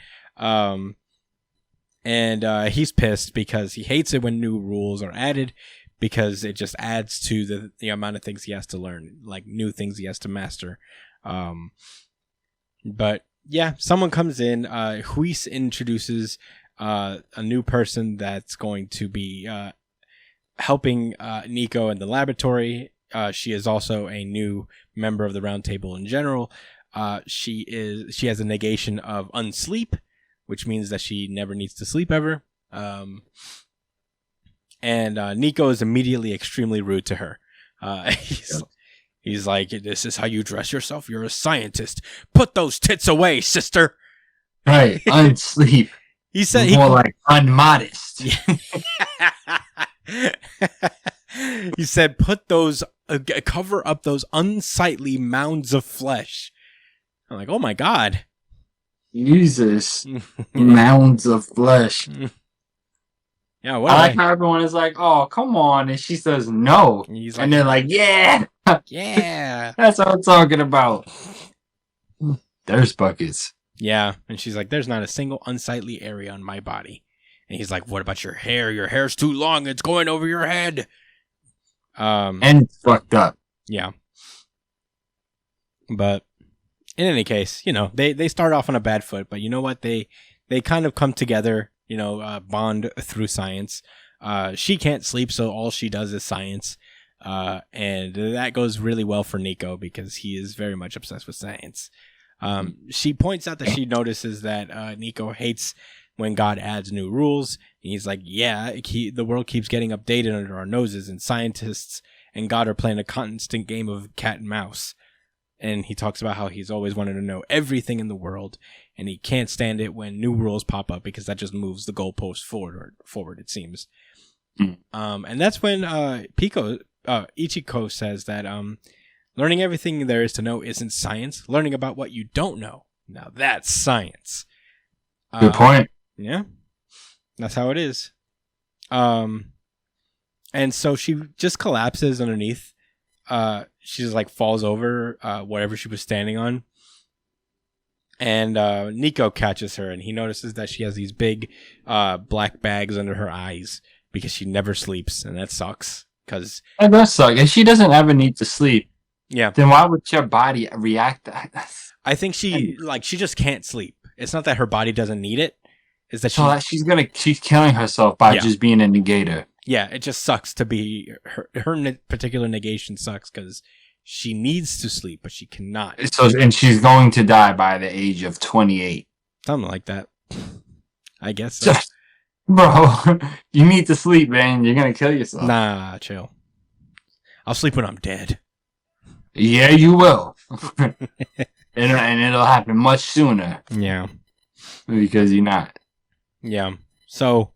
And he's pissed because he hates it when new rules are added, because it just adds to the amount of things he has to learn, like new things he has to master. But yeah, someone comes in. Huis introduces a new person that's going to be helping Nico in the laboratory. She is also a new member of the Round Table in general. She has a negation of unsleep, which means that she never needs to sleep ever. And Nico is immediately extremely rude to her. He's like, this is how you dress yourself? You're a scientist. Put those tits away, sister. Right, unsleep. He said more like unmodest. He said, cover up those unsightly mounds of flesh. I'm like, oh my God. Jesus. Mounds of flesh. Yeah, I like how everyone is like, oh, come on. And she says no. And they're like, yeah. Yeah. That's what I'm talking about. There's buckets. Yeah. And she's like, there's not a single unsightly area on my body. And he's like, what about your hair? Your hair's too long. It's going over your head. And it's fucked up. Yeah. But in any case, you know, they start off on a bad foot, but you know what? They kind of come together, you know, bond through science. She can't sleep, so all she does is science. And that goes really well for Nico because he is very much obsessed with science. She points out that she notices that Nico hates when God adds new rules. And he's like, yeah, the world keeps getting updated under our noses, and scientists and God are playing a constant game of cat and mouse. And he talks about how he's always wanted to know everything in the world, and he can't stand it when new rules pop up because that just moves the goalpost forward, it seems. And that's when Ichiko says that learning everything there is to know isn't science. Learning about what you don't know, now that's science. Good point. Yeah, that's how it is. And so she just collapses underneath. She just like falls over whatever she was standing on. And Nico catches her, and he notices that she has these big black bags under her eyes because she never sleeps, and that sucks. That does suck. If she doesn't ever need to sleep, yeah, then why would your body react that? I think she just can't sleep. It's not that her body doesn't need it. It's that she's killing herself by just being a negator. Yeah, it just sucks to be her particular negation sucks because she needs to sleep, but she cannot. And she's going to die by the age of 28. Something like that. I guess so. Bro, you need to sleep, man. You're going to kill yourself. Nah, chill. I'll sleep when I'm dead. Yeah, you will. and it'll happen much sooner. Yeah. Because you're not. Yeah. So,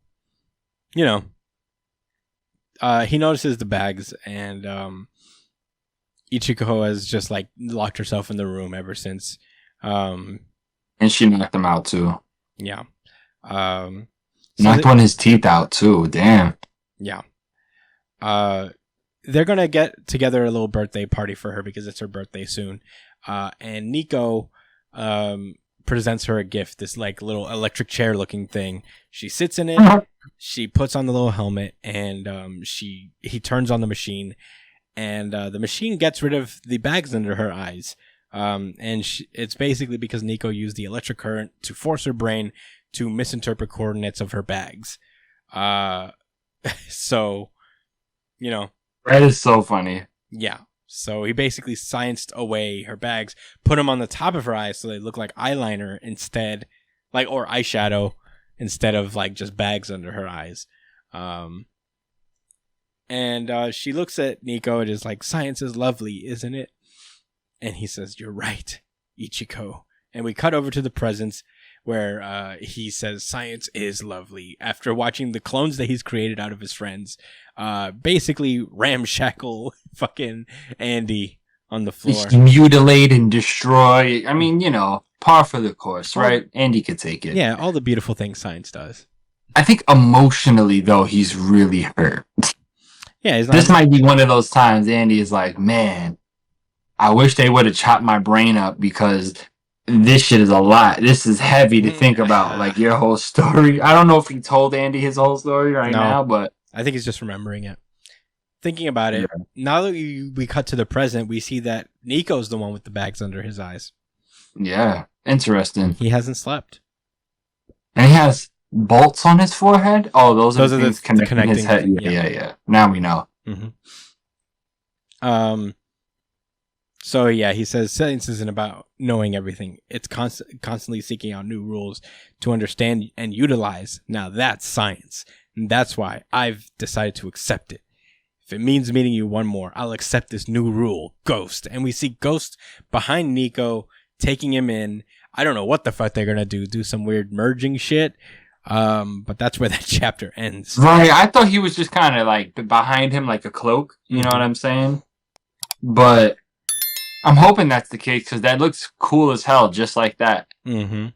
he notices the bags, and Ichiko has just like locked herself in the room ever since. And she knocked him out too. Yeah. Knocked one of his teeth out too. Damn. Yeah. They're gonna get together a little birthday party for her because it's her birthday soon. And Nico presents her a gift, this like little electric chair looking thing. She sits in it, she puts on the little helmet, and he turns on the machine, and the machine gets rid of the bags under her eyes. And it's basically because Nico used the electric current to force her brain to misinterpret coordinates of her bags. So, that is so funny. Yeah. So he basically scienced away her bags, put them on the top of her eyes so they look like eyeliner instead, or eyeshadow instead of like just bags under her eyes. And she looks at Nico and is like, "Science is lovely, isn't it?" And he says, "You're right, Ichiko." And we cut over to the presents where he says, "Science is lovely," after watching the clones that he's created out of his friends basically ramshackle fucking Andy on the floor. Mutilate and destroy. I mean, par for the course, right? Andy could take it. Yeah, all the beautiful things science does. I think emotionally, though, he's really hurt. Yeah, this might be one of those times Andy is like, "Man, I wish they would have chopped my brain up because this shit is a lot. This is heavy to think about, like your whole story." I don't know if he told Andy his whole story now, but I think he's just remembering it. Thinking about it, now that we cut to the present, we see that Nico's the one with the bags under his eyes. Yeah, interesting. He hasn't slept. And he has bolts on his forehead? Oh, those are the things connecting his head. Yeah. Now we know. Mm-hmm. So yeah, he says science isn't about knowing everything. It's constantly seeking out new rules to understand and utilize. Now that's science. And that's why I've decided to accept it. If it means meeting you one more, I'll accept this new rule, Ghost. And we see Ghost behind Nico, taking him in. I don't know what the fuck they're going to do some weird merging shit. But that's where that chapter ends. Right. I thought he was just kind of like behind him like a cloak. You know what I'm saying? But I'm hoping that's the case because that looks cool as hell, just like that. Mm-hmm.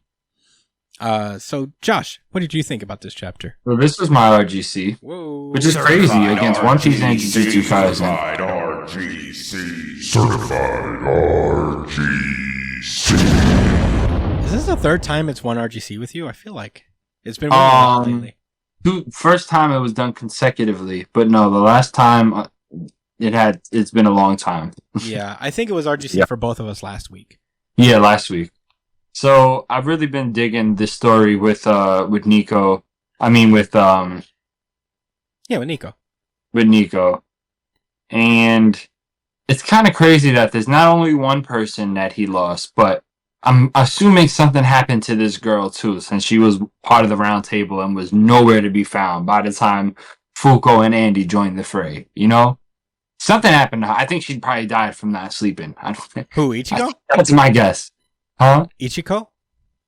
So Josh, what did you think about this chapter? Well, this was my RGC. Whoa. Which is crazy against One Piece and Jujutsu Kaisen. Certified RGC. Certified RGC. Is this the third time it's one RGC with you? I feel like it's been one lately. First time it was done consecutively, but no, the last time it's been a long time. Yeah, I think it was RGC for both of us last week. Yeah, last week. So I've really been digging this story with Nico. I mean with Nico. With Nico. And it's kind of crazy that there's not only one person that he lost, but I'm assuming something happened to this girl too, since she was part of the round table and was nowhere to be found by the time Fuko and Andy joined the fray, Something happened to her. I think she probably died from not sleeping. I don't. Who, Ichigo? That's my guess. Huh? Ichiko?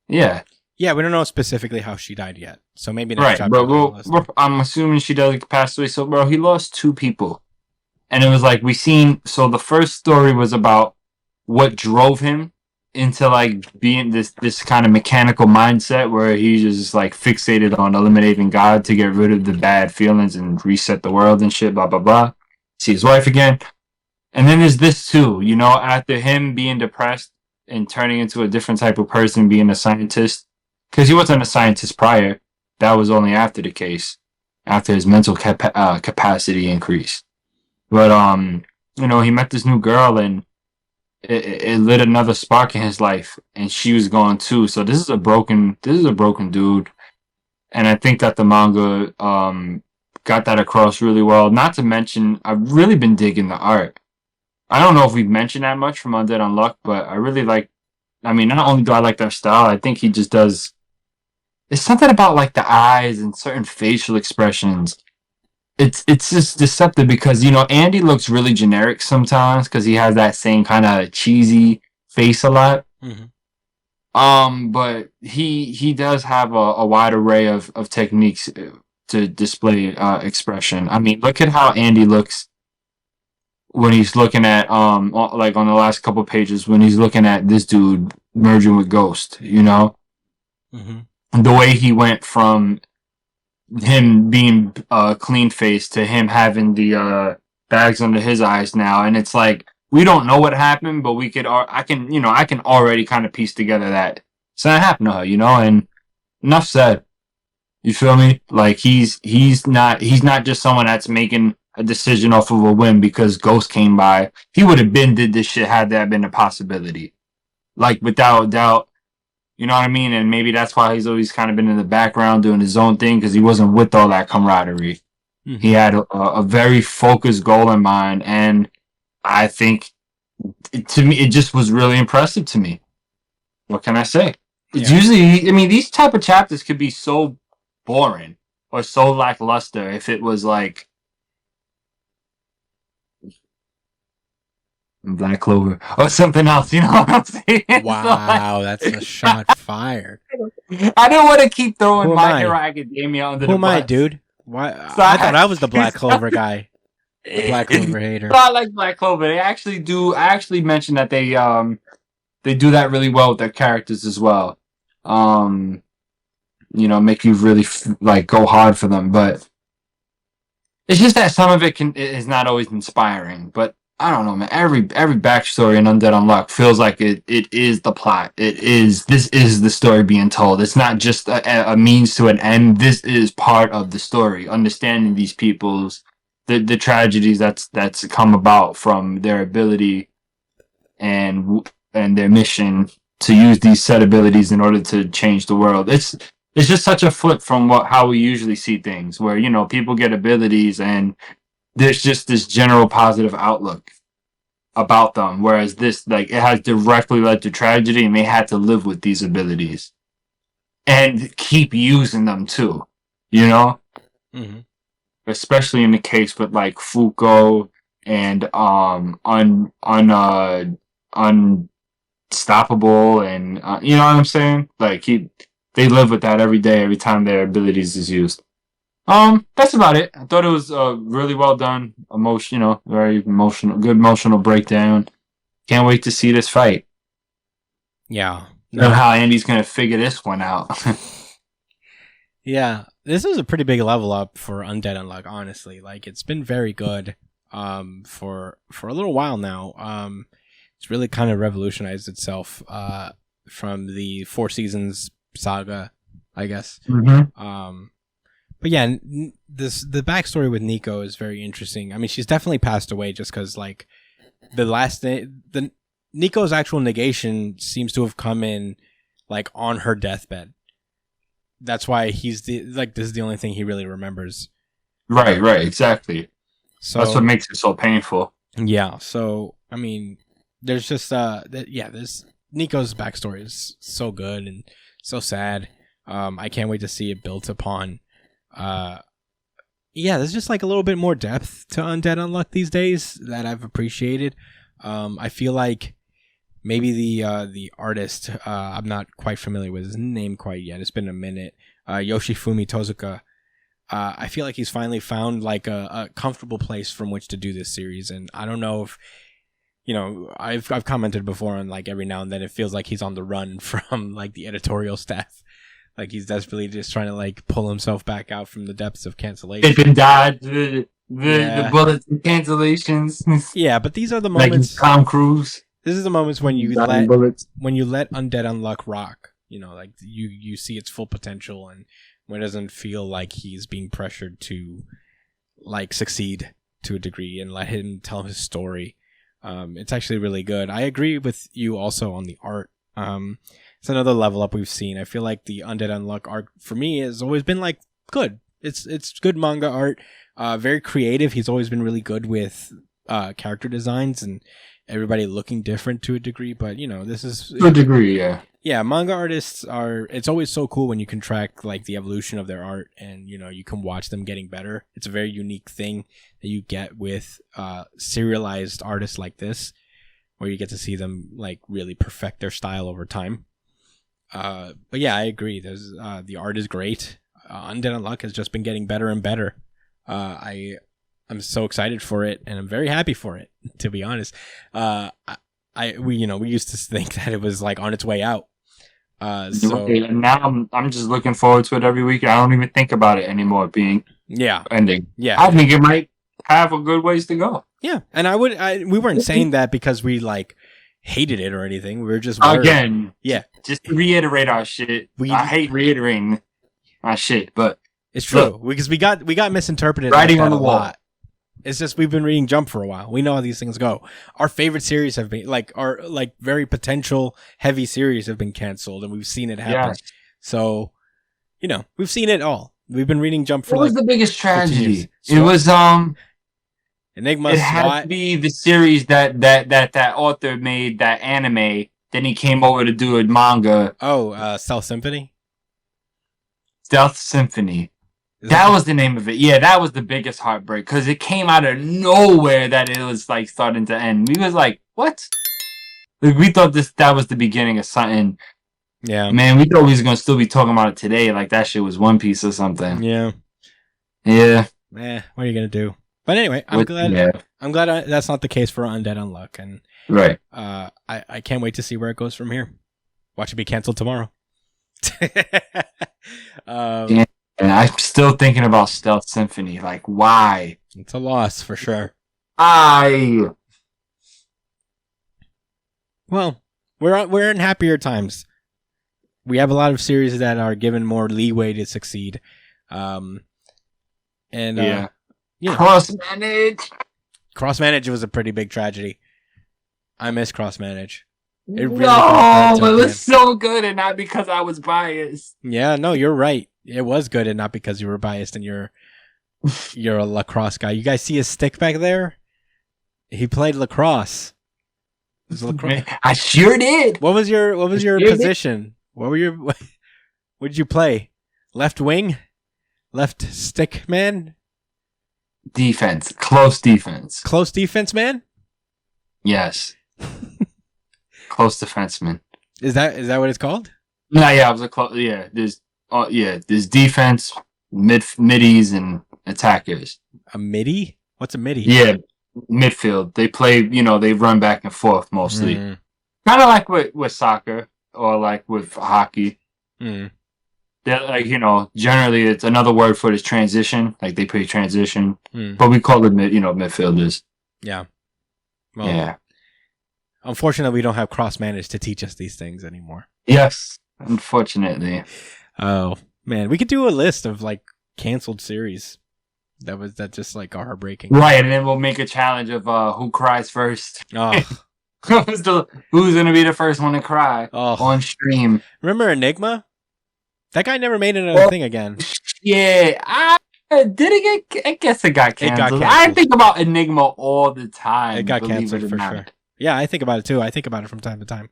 Yeah. Yeah, we don't know specifically how she died yet. So maybe next Right, chapter. but I'm assuming she does pass away. So, bro, he lost 2 people. And it was like, so the first story was about what drove him into like being this kind of mechanical mindset where he's just like fixated on eliminating God to get rid of the bad feelings and reset the world and shit, blah, blah, blah. See his wife again. And then there's this too, after him being depressed and turning into a different type of person, being a scientist, because he wasn't a scientist prior. That was only after the case, after his mental capacity increased. But he met this new girl and it lit another spark in his life, and she was gone too. So this is a broken dude, and I think that the manga got that across really well. Not to mention, I've really been digging the art. I don't know if we've mentioned that much from Undead Unluck, but I really like. I mean, not only do I like their style, I think he just does. There's something about like the eyes and certain facial expressions. It's just deceptive because Andy looks really generic sometimes because he has that same kind of cheesy face a lot. Mm-hmm. But he does have a wide array of techniques to display expression. I mean, look at how Andy looks when he's looking at like on the last couple pages when he's looking at this dude merging with Ghost. Mm-hmm. The way he went from him being clean faced to him having the bags under his eyes now, and it's like we don't know what happened, but I can already kind of piece together that something happened to her, and enough said. You feel me? Like he's not just someone that's making a decision off of a whim because Ghost came by. He would have did this shit had that been a possibility, like without doubt. You know what I mean? And maybe that's why he's always kind of been in the background doing his own thing because he wasn't with all that camaraderie. Mm-hmm. He had a very focused goal in mind, and I think to me it just was really impressive to me. What can I say? Yeah. It's usually, I mean, these type of chapters could be so boring or so lackluster if it was like Black Clover or something else, you know what I'm saying? Wow, that's a shot fired. I didn't want to keep throwing My Hero Academia under the bus. Who am I, dude? Why? So I thought I was the Black Clover guy. The Black Clover hater. I like Black Clover. They actually do. I actually mentioned that they do that really well with their characters as well. Make you really like go hard for them, but it's just that some of it is not always inspiring. But I don't know, man. Every backstory in Undead Unluck feels like it is the plot. This is the story being told. It's not just a means to an end. This is part of the story. Understanding these people's the tragedies that's come about from their ability and their mission to use these set abilities in order to change the world. It's just such a flip from how we usually see things, where people get abilities and there's just this general positive outlook about them, whereas this, like, it has directly led to tragedy, and they had to live with these abilities and keep using them too, Mm-hmm. Especially in the case with like Fuko and Unstoppable, and you know what I'm saying? Like they live with that every day, every time their abilities is used. That's about it. I thought it was really well done. Very emotional, good emotional breakdown. Can't wait to see this fight. Yeah. Know how Andy's gonna figure this one out. Yeah, this is a pretty big level up for Undead Unluck, honestly. Like, it's been very good for a little while now. It's really kind of revolutionized itself from the Four Seasons saga, I guess. Mm-hmm. But yeah, the backstory with Nico is very interesting. I mean, she's definitely passed away just because, like, the Nico's actual negation seems to have come in, like, on her deathbed. That's why this is the only thing he really remembers. Right, exactly. So that's what makes it so painful. Yeah. So I mean, there's just this Nico's backstory is so good and so sad. I can't wait to see it built upon. yeah, there's just like a little bit more depth to Undead Unluck these days that I've appreciated. I feel like maybe the artist, I'm not quite familiar with his name quite yet. It's been a minute. Yoshifumi Tozuka. I feel like he's finally found like a comfortable place from which to do this series, and I don't know if, you know, I've commented before on like every now and then it feels like he's on the run from like the editorial staff. Like he's desperately just trying to like pull himself back out from the depths of cancellation. They've been dodged the bullets and cancellations. Yeah, but these are the Like moments. Tom Cruise. This is the moments when you Dodging bullets. let Undead Unluck rock. You know, like you see its full potential, and when it doesn't feel like he's being pressured to like succeed to a degree, and let him tell his story. It's actually really good. I agree with you also on the art. It's another level up we've seen. I feel like the Undead Unluck art for me has always been like good. It's good manga art. Very creative. He's always been really good with character designs and everybody looking different to a degree. But you know, this is To a degree, yeah. Yeah, manga artists are. It's always so cool when you can track like the evolution of their art, and you know you can watch them getting better. It's a very unique thing that you get with serialized artists like this, where you get to see them like really perfect their style over time. But yeah, I agree. There's the art is great. Undead Unluck has just been getting better and better. I'm so excited for it, and I'm very happy for it. To be honest, we used to think that it was like on its way out. So now I'm just looking forward to it every week. I don't even think about it anymore being ending. Yeah, I think it might have a good ways to go. Yeah, and we weren't saying that because we like hated it or anything. We were just worried. Again. Yeah, just to reiterate our shit. I hate reiterating our shit, but it's true because we got misinterpreted. Writing like on the wall. lot. It's just we've been reading Jump for a while. We know how these things go. Our favorite series have been our very potential heavy series have been canceled, and we've seen it happen. Yes. So, you know, we've seen it all. We've been reading Jump for what was the biggest tragedy? SWAT. It was Enigma. It had SWAT. to be the series that author made that anime. Then he came over to do a manga. Stealth Symphony. Stealth Symphony. That was the name of it. Yeah, that was the biggest heartbreak because it came out of nowhere that it was like starting to end. We was like, what? Like, we thought that was the beginning of something. Yeah. Man, we thought we was gonna still be talking about it today, like that shit was One Piece or something. Yeah. Yeah. What are you gonna do? But anyway, I'm glad that's not the case for Undead Unluck, and right. I can't wait to see where it goes from here. Watch it be canceled tomorrow. And I'm still thinking about Stealth Symphony. Like, why? It's a loss for sure. Well, we're in happier times. We have a lot of series that are given more leeway to succeed. Cross manage was a pretty big tragedy. I miss cross manage. It really it was so good, and not because I was biased. Yeah, no, you're right. It was good, and not because you were biased and you're a lacrosse guy. You guys see his stick back there? He played lacrosse. I sure did. What was your position? What did you play? Left wing? Left stick man? Defense. Close defense. Close defense man? Yes. Close defenseman. Is that what it's called? No, yeah, I was a close. Yeah, there's defense, middies, and attackers. A midi? What's a midi? Yeah, midfield. They play. They run back and forth mostly. Mm. Kind of like with soccer or like with hockey. Mm. They're like generally it's another word for this transition. Like they play transition, but we call it midfielders. Yeah. Well, yeah. Unfortunately, we don't have cross manage to teach us these things anymore. Yes, unfortunately. Oh man, we could do a list of like canceled series. That just like are heartbreaking. Right, and then we'll make a challenge of who cries first. Oh. Who's gonna be the first one to cry on stream? Remember Enigma? That guy never made another thing again. Yeah, did it get? I guess it got canceled. I think about Enigma all the time. It got canceled for sure. Yeah, I think about it too. I think about it from time to time.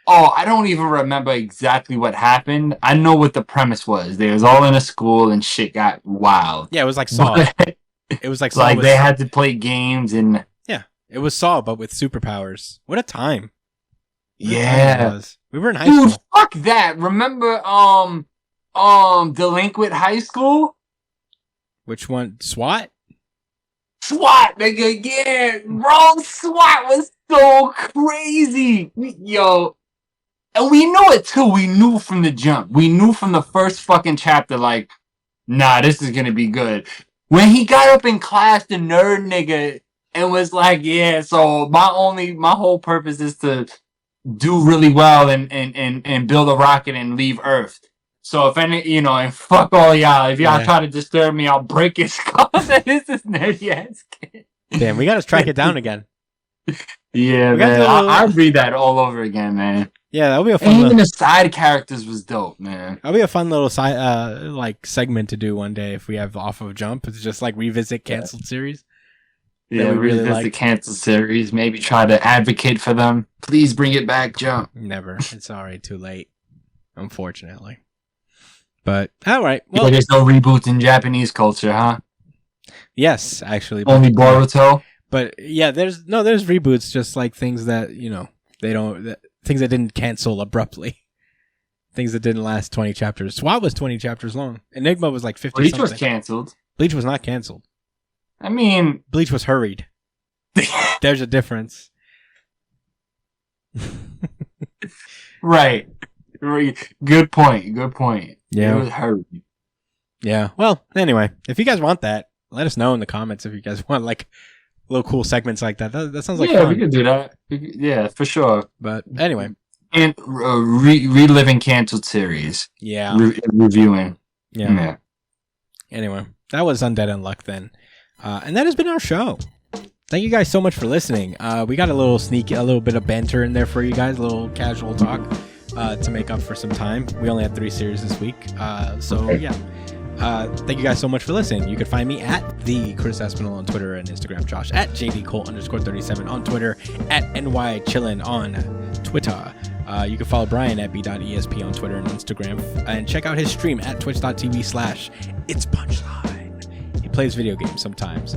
Oh, I don't even remember exactly what happened. I know what the premise was. They was all in a school and shit got wild. Yeah, it was like Saw. It was like Saw. Like they had to play games and yeah, it was Saw, but with superpowers. What a time! Yeah, we were in high school. Dude, fuck that. Remember, Delinquent High School? Which one? SWAT? SWAT, nigga, yeah. Bro, SWAT was so crazy. Yo. And we knew it too. We knew from the jump. We knew from the first fucking chapter, like, nah, this is gonna be good. When he got up in class, the nerd nigga, and was like, yeah, so my whole purpose is to do really well and build a rocket and leave Earth. So if any, and fuck all y'all. If y'all try to disturb me, I'll break his skull. This is nerdy ass kid. Damn, we gotta track it down again. Yeah, man. I'd read that all over again, man. Yeah, that'll be a fun. And even the side characters was dope, man. That'll be a fun little side, like segment to do one day if we have Off of Jump. It's just like revisit canceled series. Yeah, we revisit the canceled series. Maybe try to advocate for them. Please bring it back, Jump. Never. It's already too late, unfortunately. But all right. Well, there's no reboots in Japanese culture, huh? Yes, actually. Only Boruto. But yeah, there's reboots, just like things that they don't. Things that didn't cancel abruptly. Things that didn't last 20 chapters. SWAT was 20 chapters long. Enigma was like 50 Bleach something. was canceled. Bleach was not canceled. I mean... Bleach was hurried. There's a difference. Right. Good point. Yeah. It was hurried. Yeah. Well, anyway, if you guys want that, let us know in the comments if you guys want like little cool segments like that. That sounds like fun. Yeah, we could do that. Yeah, for sure. But anyway. And reliving canceled series. Yeah. Reviewing. Yeah. Anyway, that was Undead Unluck then. And that has been our show. Thank you guys so much for listening. We got a little bit of banter in there for you guys, a little casual talk to make up for some time. We only had 3 series this week. So yeah. Thank you guys so much for listening. You can find me at the Chris Espinal on Twitter and Instagram, Josh at JDCole_37 on Twitter, at NYChillin on Twitter. You can follow Brian at b.esp on Twitter and Instagram, and check out his stream at twitch.tv/itspunchline. He plays video games sometimes,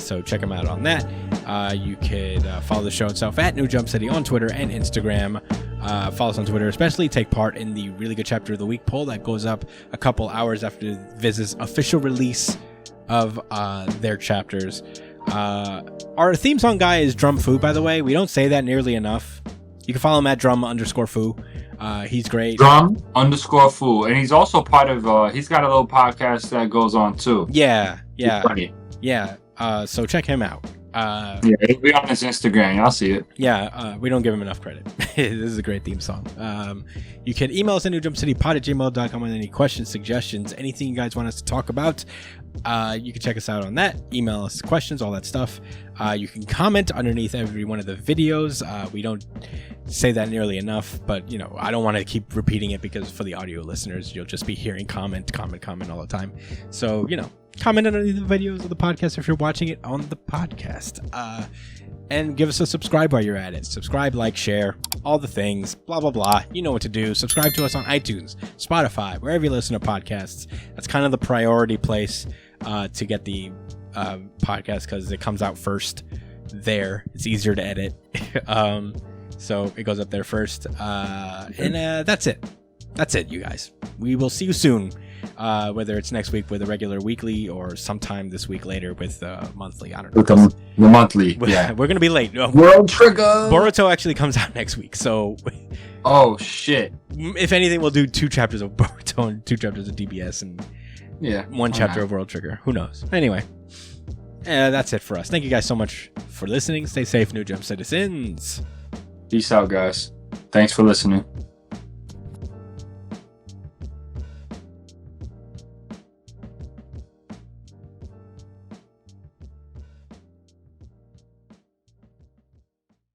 so check him out on that. You could follow the show itself at New Jump City on Twitter and Instagram. Follow us on Twitter, especially take part in the really good chapter of the week poll that goes up a couple hours after Viz's official release of their chapters. Our theme song guy is Drum Foo, by the way. We don't say that nearly enough. You can follow him at Drum_Foo. He's great. Drum_Foo. And he's also part of, he's got a little podcast that goes on too. Yeah. So check him out. It'll be on his Instagram. Y'all see it. Yeah, we don't give him enough credit. This is a great theme song. You can email us at newjumpcitypod@gmail.com with any questions, suggestions, anything you guys want us to talk about. You can check us out on that. Email us questions, all that stuff. You can comment underneath every one of the videos. We don't say that nearly enough, but I don't want to keep repeating it because for the audio listeners, you'll just be hearing comment all the time. So, comment underneath the videos of the podcast if you're watching it on the podcast. And give us a subscribe while you're at it. Subscribe, like, share, all the things, blah, blah, blah. You know what to do. Subscribe to us on iTunes, Spotify, wherever you listen to podcasts. That's kind of the priority place to get the podcast because it comes out first there. It's easier to edit. So it goes up there first. And that's it. That's it, you guys. We will see you soon. Whether it's next week with a regular weekly or sometime this week later with monthly. I don't know. With the monthly, yeah. We're going to be late. World Trigger! Boruto actually comes out next week, so... Oh, shit. If anything, we'll do 2 chapters of Boruto and 2 chapters of DBS and 1 chapter of World Trigger. Who knows? Anyway, that's it for us. Thank you guys so much for listening. Stay safe, New Jump citizens. Peace out, guys. Thanks for listening.